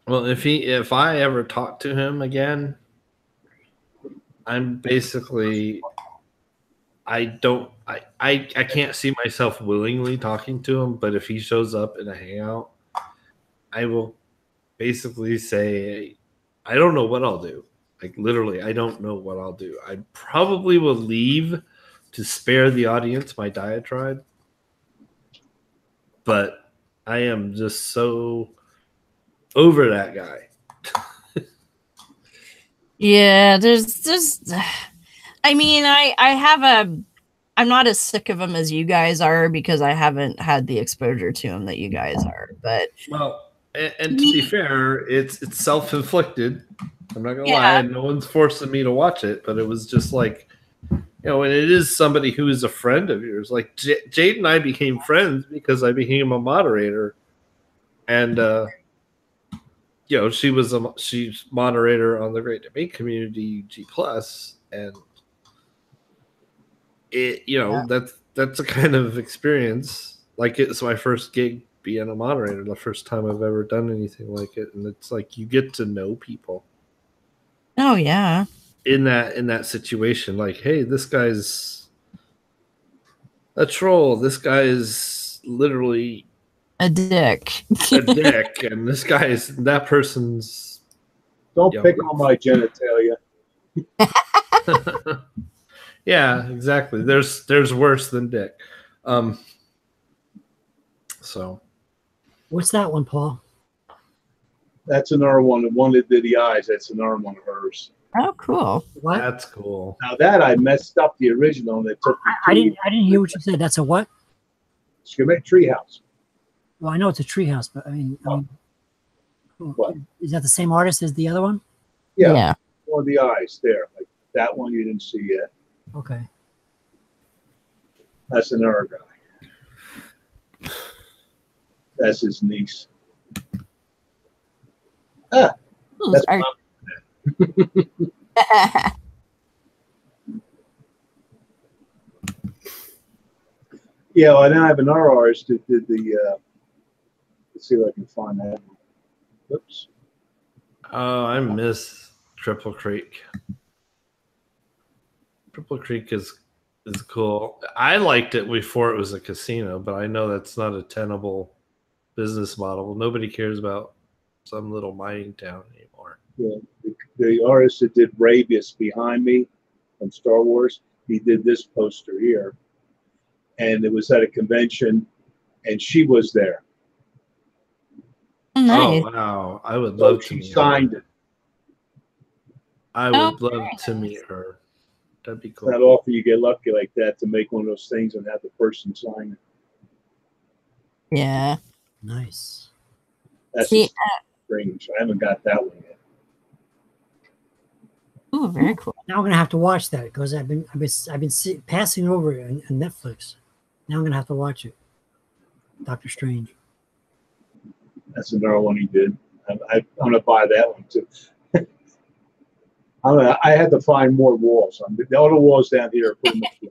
G: Well, if I ever talk to him again, I'm basically, I can't see myself willingly talking to him, but if he shows up in a hangout, I will basically say, I don't know what I'll do. Like, literally, I don't know what I'll do. I probably will leave to spare the audience my diatribe, but I am just so over that guy.
B: Yeah, there's I mean, I'm not as sick of him as you guys are because I haven't had the exposure to him that you guys are. But
G: well, and to be fair, it's self-inflicted. I'm not gonna lie, no one's forcing me to watch it, but it was just like, and it is somebody who is a friend of yours. Like Jade and I became friends because I became a moderator, and she's moderator on the Great Debate Community G Plus, and that's a kind of experience. Like, it's my first gig being a moderator, the first time I've ever done anything like it, and it's like you get to know people.
B: Oh yeah.
G: In that situation, like, hey, this guy's a troll. This guy is literally
B: a dick.
G: And that person's.
D: Don't pick on my genitalia.
G: Yeah, exactly. There's worse than dick. So.
C: What's that one, Paul?
D: That's another one. The one that did the eyes. That's another one of hers.
B: Oh, cool.
C: What?
G: That's cool.
D: Now that I messed up the original, and it took.
C: I didn't hear what you said. That's a what?
D: Schematic treehouse.
C: Well, I know it's a treehouse, but I mean,
D: what?
C: Is that the same artist as the other one?
B: Yeah.
D: Or the eyes there, like that one you didn't see yet.
C: Okay.
D: That's another guy. That's his niece. That's yeah, well, I then I have another artist that did the. Let's see if I can find that. Oops.
G: Oh, I miss Triple Creek. Triple Creek is is cool. I liked it before it was a casino, but I know that's not a tenable business model. Nobody cares about some little mining town anymore.
D: Yeah, the artist that did Rabius behind me from Star Wars, he did this poster here, and it was at a convention, and she was there.
B: Nice.
G: Oh wow! I would
D: So
G: love to
D: she
G: meet
D: signed
G: her.
D: it.
G: I would love to meet her. That'd be
D: It's
G: cool.
D: not often you get lucky like that to make one of those things and have the person sign it.
B: Yeah.
C: Nice.
D: That's
B: See,
D: just strange. I haven't got that one yet.
B: ooh, very cool.
C: Now I'm gonna have to watch that because I've been passing over it on Netflix. Now I'm gonna have to watch it. Doctor Strange.
D: That's another one he did. I'm gonna buy that one too. I had to find more walls. All the walls down here are pretty much good.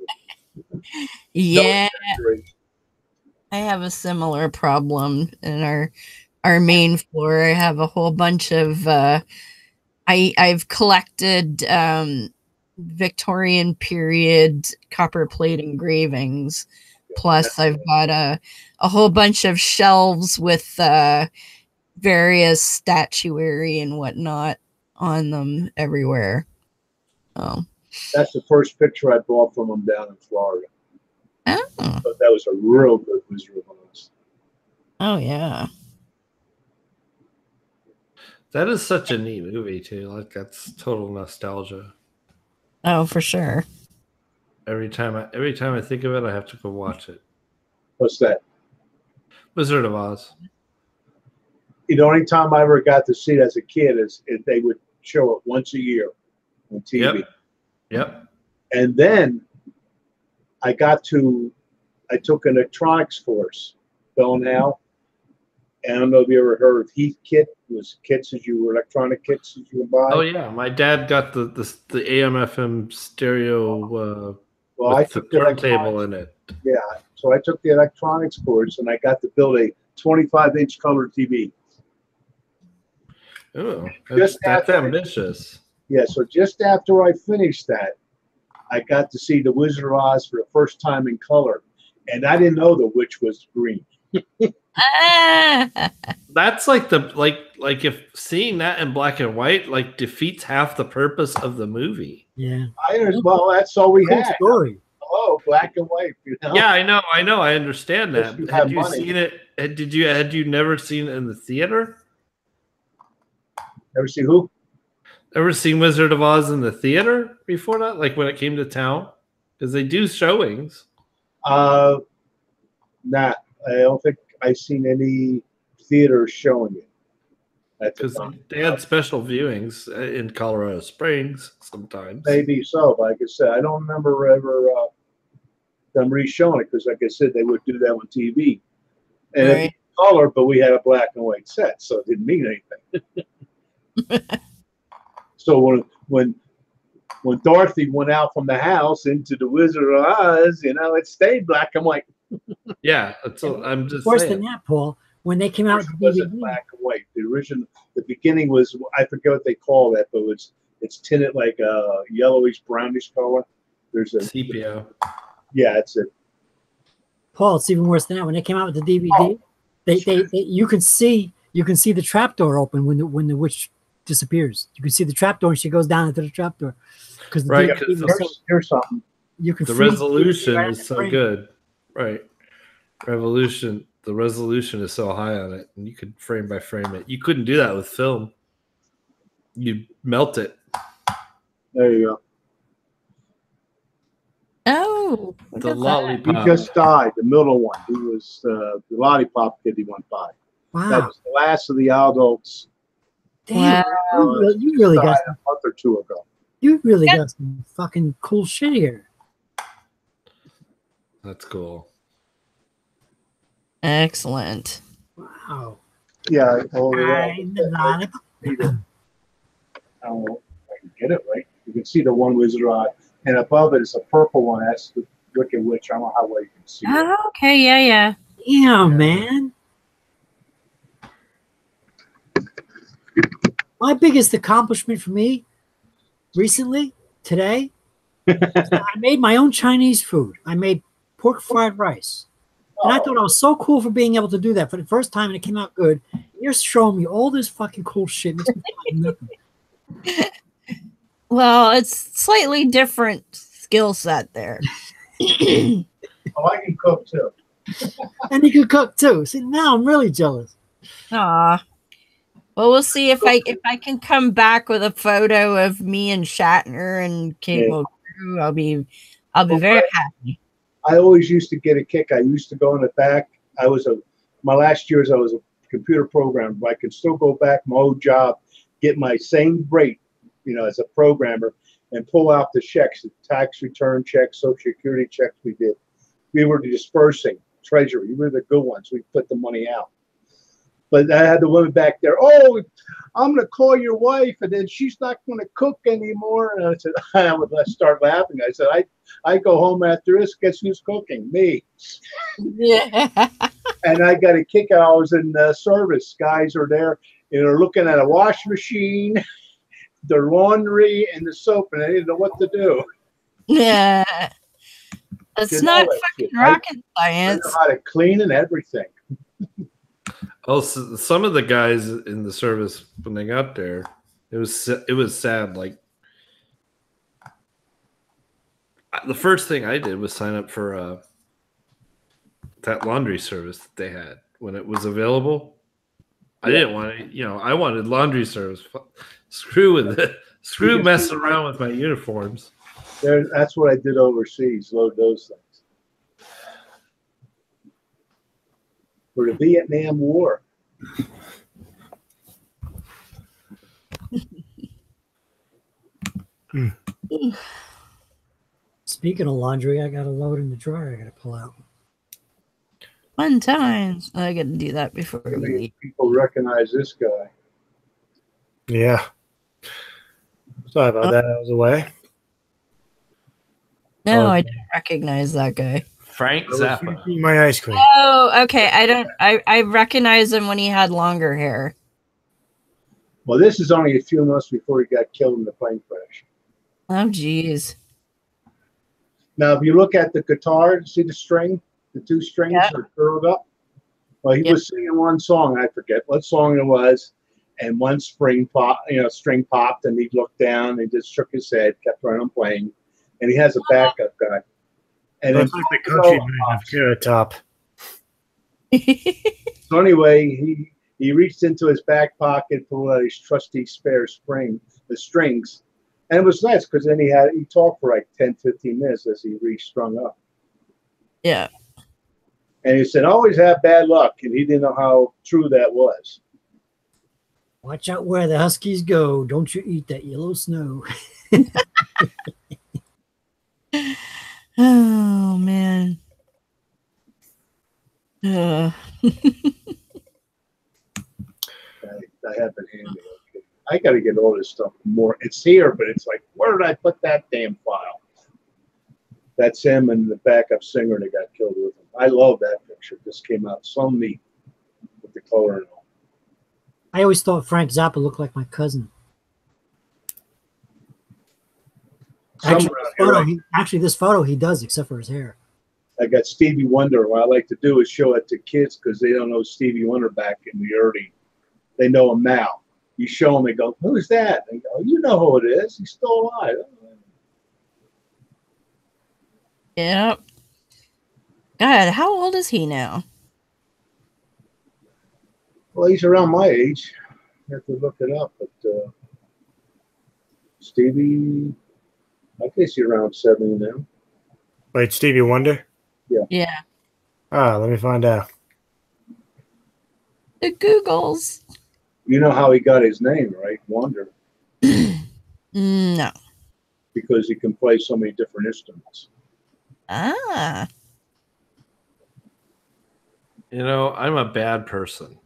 B: Yeah,
D: No,
B: I have a similar problem in our main floor. I have a whole bunch of I've collected Victorian period copper plate engravings. Plus, I've got a whole bunch of shelves with various statuary and whatnot on them everywhere. Oh.
D: That's the first picture I bought from him down in Florida.
B: Oh.
D: But that was a real good Wizard of Oz.
B: Oh yeah.
G: That is such a neat movie too. Like that's total nostalgia.
B: Oh, for sure.
G: Every time I think of it, I have to go watch it.
D: What's that?
G: Wizard of Oz.
D: The only time I ever got to see it as a kid is if they would show it once a year on TV.
G: Yep.
D: And then I took an electronics course, Bill Now. And I don't know if you ever heard of Heath Kit. It was kits that you were electronic kits that you would buy.
G: Oh yeah, my dad got the AM/FM stereo
D: Well, I
G: with the
D: took the
G: turntable in it.
D: Yeah, so I took the electronics course and I got to build a 25-inch color TV.
G: Oh,
D: Just
G: that's
D: after-
G: ambitious.
D: Yeah, so just after I finished that, I got to see the Wizard of Oz for the first time in color, and I didn't know the witch was green.
G: That's like like if seeing that in black and white like defeats half the purpose of the movie.
C: Yeah.
D: Well, that's all we
C: Cool
D: had.
C: story.
D: Hello, black and white. You know?
G: Yeah, I know, I understand that.
D: Unless you
G: Had
D: have
G: you
D: money.
G: seen it? Had you never seen it in the theater?
D: Ever see who?
G: Ever seen Wizard of Oz in the theater before that? Like when it came to town? Because they do showings.
D: Nah, I don't think I've seen any theaters showing it.
G: Because they had special viewings in Colorado Springs sometimes.
D: Maybe so, but like I said, I don't remember ever them re-showing it because, like I said, they would do that on TV. And
B: Right.
D: it'd be color, but we had a black and white set, so it didn't mean anything. So when Dorothy went out from the house into the Wizard of Oz, it stayed black and white.
G: Yeah, I'm just
C: Worse
G: saying.
C: than that, Paul. When they came out
D: It
C: with
D: wasn't
C: DVD,
D: black and white. The beginning was, I forget what they call that, but it's tinted like a yellowish brownish color. There's a
G: Sepia.
D: Yeah, that's it.
C: Paul, it's even worse than that. When they came out with the DVD, they you can see the trapdoor open when the witch disappears. You can see the trapdoor and she goes down into the trapdoor. Because
G: Right, 'cause
D: Here's something.
C: you can
G: The
C: freeze
G: resolution
C: right
G: is
C: at the
G: so
C: frame.
G: good. Right. The resolution is so high on it, and you could frame by frame it. You couldn't do that with film. You'd melt it.
D: There you go.
B: Oh, look
G: The
B: at that.
D: He
G: lollipop.
D: just died, the middle one. He was the lollipop kid. He went by. That
C: Wow.
D: was the last of the adults.
C: Damn.
B: Wow.
C: You really got
D: Died a month or two ago.
C: got some fucking cool shit here.
G: That's cool.
B: Excellent.
C: Wow.
D: Yeah, I told her
C: I'm the lollipop.
D: I don't know if I can get it right. You can see the one Wizard of Oz, and above it is a purple one. That's the Wicked Witch. I don't know how well you can see it.
B: Oh, okay, yeah.
C: Yeah, man. My biggest accomplishment for me recently, today, I made my own Chinese food. I made pork fried rice. And I thought I was so cool for being able to do that for the first time, and it came out good. You're showing me all this fucking cool shit. Makes me feel like nothing.
B: Well, it's slightly different skill set there.
D: Oh, I can cook too.
C: And you can cook too. See, now I'm really jealous.
B: Aw. Well, we'll see if I can come back with a photo of me and Shatner and Cable Crew. I'll be very happy.
D: I always used to get a kick. I used to go in the back. My last years I was a computer programmer, but I could still go back my old job, get my same rate, as a programmer, and pull out the checks, the tax return checks, Social Security checks we did. We were dispersing treasury. We were the good ones. We put the money out. But I had the woman back there, oh, I'm going to call your wife, and then she's not going to cook anymore. And I said, I would start laughing. I said, I go home after this. Guess who's cooking? Me.
B: Yeah.
D: And I got a kick out. I was in service. Guys are there, looking at a wash machine, the laundry, and the soap, and they didn't know what to do.
B: Yeah. It's not fucking rocket science.
D: I know how to clean and everything.
G: Also, some of the guys in the service when they got there, it was sad. Like the first thing I did was sign up for that laundry service that they had when it was available. I didn't want to, I wanted laundry service. Screw with it. Screw messing around with my uniforms.
D: That's what I did overseas. Load those things. For the Vietnam War.
C: Speaking of laundry, I got a load in the drawer I got to pull out.
B: Fun times. I got to do that before we leave.
D: People recognize this guy.
A: Yeah. Sorry about that. I was away.
B: No, I didn't recognize that guy.
G: Frank Zappa.
A: Eating my ice cream.
B: Oh, okay. I recognize him when he had longer hair.
D: Well, this is only a few months before he got killed in the plane crash.
B: Oh, geez.
D: Now, if you look at the guitar, see the string? The two strings are curled up. Well, he was singing one song. I forget what song it was. And one string popped, and he looked down and just shook his head, kept right on playing. And he has a backup guy. And
A: it's like the country man of Carrot Top.
D: So anyway, he reached into his back pocket, pulled out his trusty spare the strings. And it was nice because then he talked for like 10, 15 minutes as he re-strung up.
B: Yeah.
D: And he said, always have bad luck. And he didn't know how true that was.
C: Watch out where the Huskies go. Don't you eat that yellow snow.
B: Oh, man.
D: I have been handy. I got to get all this stuff more. It's here, but it's like, where did I put that damn file? That's him and the backup singer that got killed with him. I love that picture. This came out so neat with the color and all.
C: I always thought Frank Zappa looked like my cousin. Actually, this photo he does, except for his hair.
D: I got Stevie Wonder. What I like to do is show it to kids because they don't know Stevie Wonder back in the early. They know him now. You show them, they go, "Who's that?" They go, "You know who it is. He's still alive."
B: Yep. God, how old is he now?
D: Well, he's around my age. I have to look it up, but Stevie, I guess he's around 70 now.
A: Wait, Stevie Wonder?
D: Yeah.
B: Yeah.
A: Let me find out.
B: The Googles.
D: You know how he got his name, right? Wonder.
B: No.
D: Because he can play so many different instruments.
B: Ah.
G: I'm a bad person.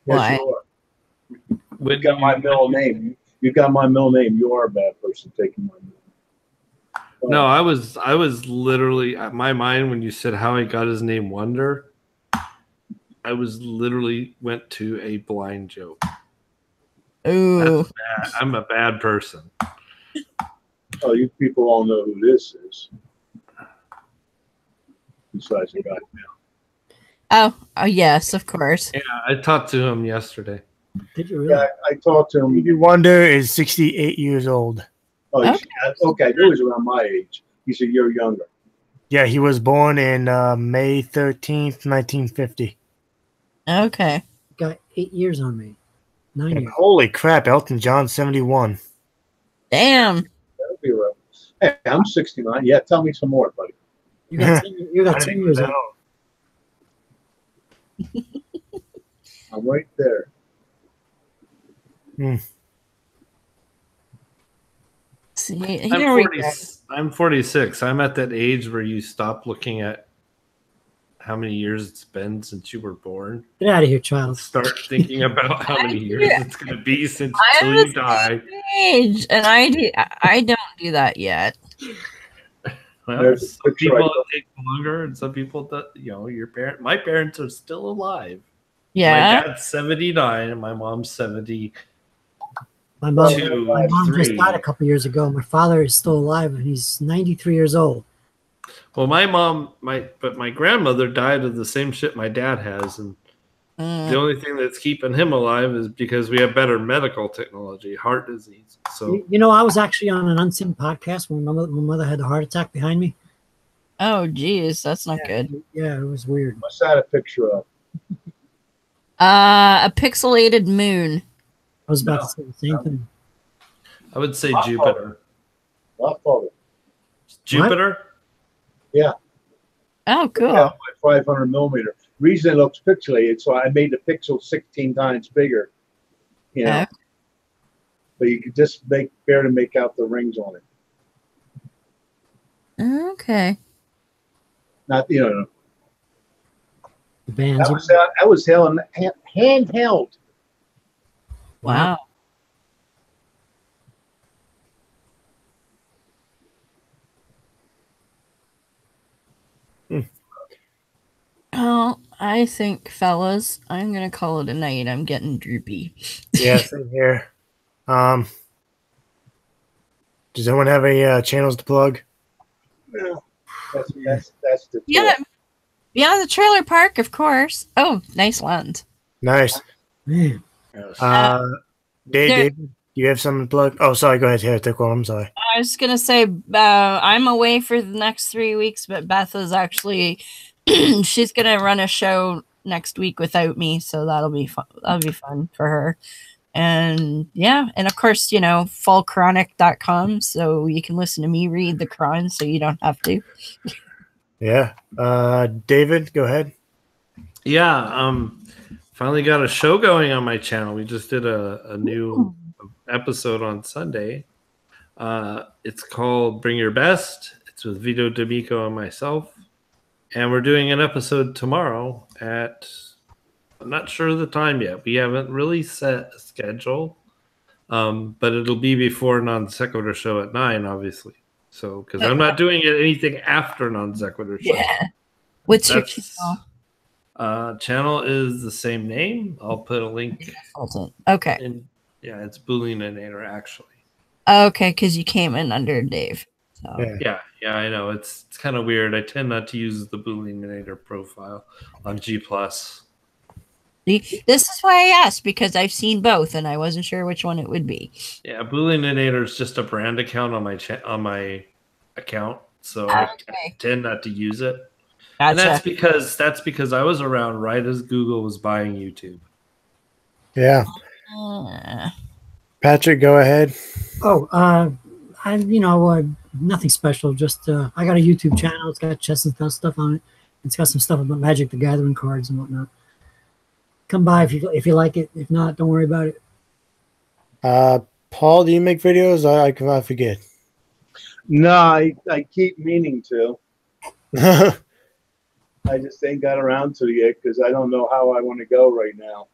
B: Why?
D: Yes, you are. You got my middle name. You got my middle name. You are a bad person taking my middle name.
G: No, I was literally at my mind when you said how he got his name Wonder. I was literally went to a blind joke.
B: Ooh.
G: I'm a bad person.
D: Oh, you people all know who this is. Besides the guy now.
B: Oh, yes, of course.
G: Yeah, I talked to him yesterday.
C: Did you really?
D: Yeah, I talked to him.
A: Stevie Wonder is 68 years old.
D: Oh,
B: Okay.
D: okay. I knew he was around my age. He's a year younger.
A: Yeah, he was born in May 13th, 1950.
B: Okay.
C: Got 8 years on me. 9
A: And
C: years.
A: holy crap, Elton John, 71.
B: Damn.
D: That'll be right. Hey, I'm 69. Yeah, tell me some more, buddy.
C: You got 10, you got
A: I
C: 10
A: didn't
C: years
A: know.
C: on.
D: I'm right there.
B: See, here we go.
G: I'm 46. I'm at that age where you stop looking at how many years it's been since you were born.
C: Get out of here, child.
G: Start thinking about how many years it's going to be since
B: I'm
G: until you
B: the
G: die.
B: same age, and I don't do that yet.
G: Well,
D: There's a
G: some
D: picture
G: people
D: I
G: it takes longer, and some people that my parents are still alive.
B: Yeah.
G: My dad's 79, and my mom's 70.
C: My mom,
G: Two,
C: my mom just
G: three.
C: died a couple years ago. My father is still alive, and he's 93 years old.
G: Well, my grandmother died of the same shit my dad has, and the only thing that's keeping him alive is because we have better medical technology, heart disease. So
C: You know, I was actually on an unseen podcast when my mother had a heart attack behind me.
B: Oh, geez, that's not good.
C: Yeah, it was weird.
D: What's that a picture of?
B: A pixelated moon.
C: I was about to say the same thing.
G: I would say Jupiter.
D: Not photo.
G: Jupiter?
D: Yeah.
B: Oh, cool.
D: Yeah, my 500 millimeter. Reason it looks pixelated, so I made the pixel 16 times bigger. You know, but you could just barely make out the rings on it.
B: Okay.
D: Not
C: The bands.
D: that was handheld.
B: Wow. Well, I think, fellas, I'm gonna call it a night. I'm getting droopy.
A: Yeah, same here. Does anyone have any channels to plug?
D: Yeah. That's the
B: Yeah. Beyond the trailer park, of course. Oh, nice lens.
A: Nice.
C: Man.
A: Dave, do you have something to plug? Oh, sorry. Go ahead, Tickle. I'm sorry.
B: I was gonna say I'm away for the next 3 weeks, but Beth is actually she's gonna run a show next week without me, so that'll be fun. That'll be fun for her. And yeah, and of course, fullchronic.com, so you can listen to me read the Quran, so you don't have to.
A: Yeah. David, go ahead.
G: Yeah. Finally got a show going on my channel. We just did a new episode on Sunday. It's called Bring Your Best. It's with Vito D'Amico and myself. And we're doing an episode tomorrow at, I'm not sure the time yet. We haven't really set a schedule. But it'll be before Non Sequitur show at 9, obviously. So, because I'm not doing anything after Non Sequitur show.
B: Yeah. What's your channel?
G: Channel is the same name. I'll put a link.
B: Okay.
G: Yeah, it's Bullyinginator actually.
B: Okay, because you came in under Dave. So.
G: Yeah, I know. It's kind of weird. I tend not to use the Bullyinginator profile on G+.
B: This is why I asked, because I've seen both and I wasn't sure which one it would be.
G: Yeah, Bullyinginator is just a brand account on my account, so I tend not to use it.
B: Gotcha.
G: And that's because I was around right as Google was buying YouTube.
A: Yeah. Patrick, go ahead.
C: Oh, nothing special. Just I got a YouTube channel. It's got chess and stuff on it. It's got some stuff about Magic the Gathering cards and whatnot. Come by if you like it. If not, don't worry about it.
A: Paul, do you make videos? I forget.
D: No, I keep meaning to. I just ain't got around to it yet because I don't know how I want to go right now.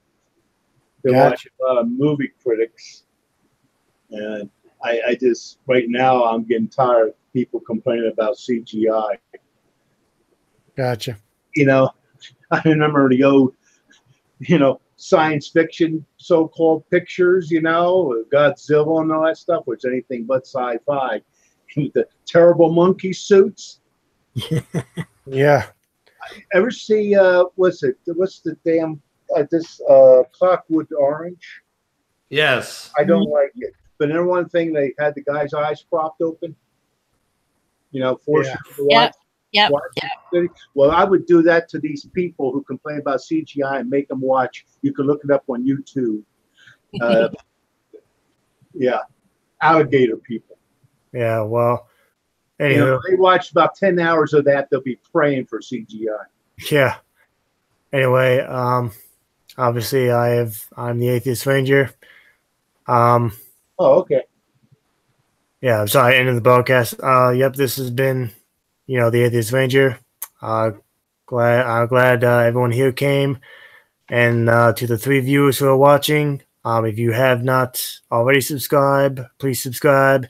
D: Been watching a lot of movie critics, and I just right now I'm getting tired of people complaining about CGI.
A: Gotcha.
D: I remember the old, science fiction so-called pictures, Godzilla and all that stuff, which is anything but sci-fi. the terrible monkey suits.
A: Yeah.
D: Ever see what's the damn this Clockwood Orange?
G: Yes.
D: I don't like it. But then one thing, they had the guy's eyes propped open. You know, force you to watch.
B: Yep.
D: Well, I would do that to these people who complain about CGI and make them watch. You can look it up on YouTube. Yeah, alligator people.
A: Yeah. Well.
D: You
A: Anyway.
D: know, they watch about 10 hours of that. They'll be praying for CGI.
A: Yeah. Anyway, obviously I'm the Atheist Ranger.
D: Oh, okay.
A: Yeah, I'm sorry, end of the broadcast. Yep, this has been, the Atheist Ranger. I'm glad everyone here came, and to the 3 viewers who are watching, if you have not already subscribed, please subscribe,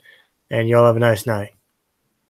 A: and y'all have a nice night.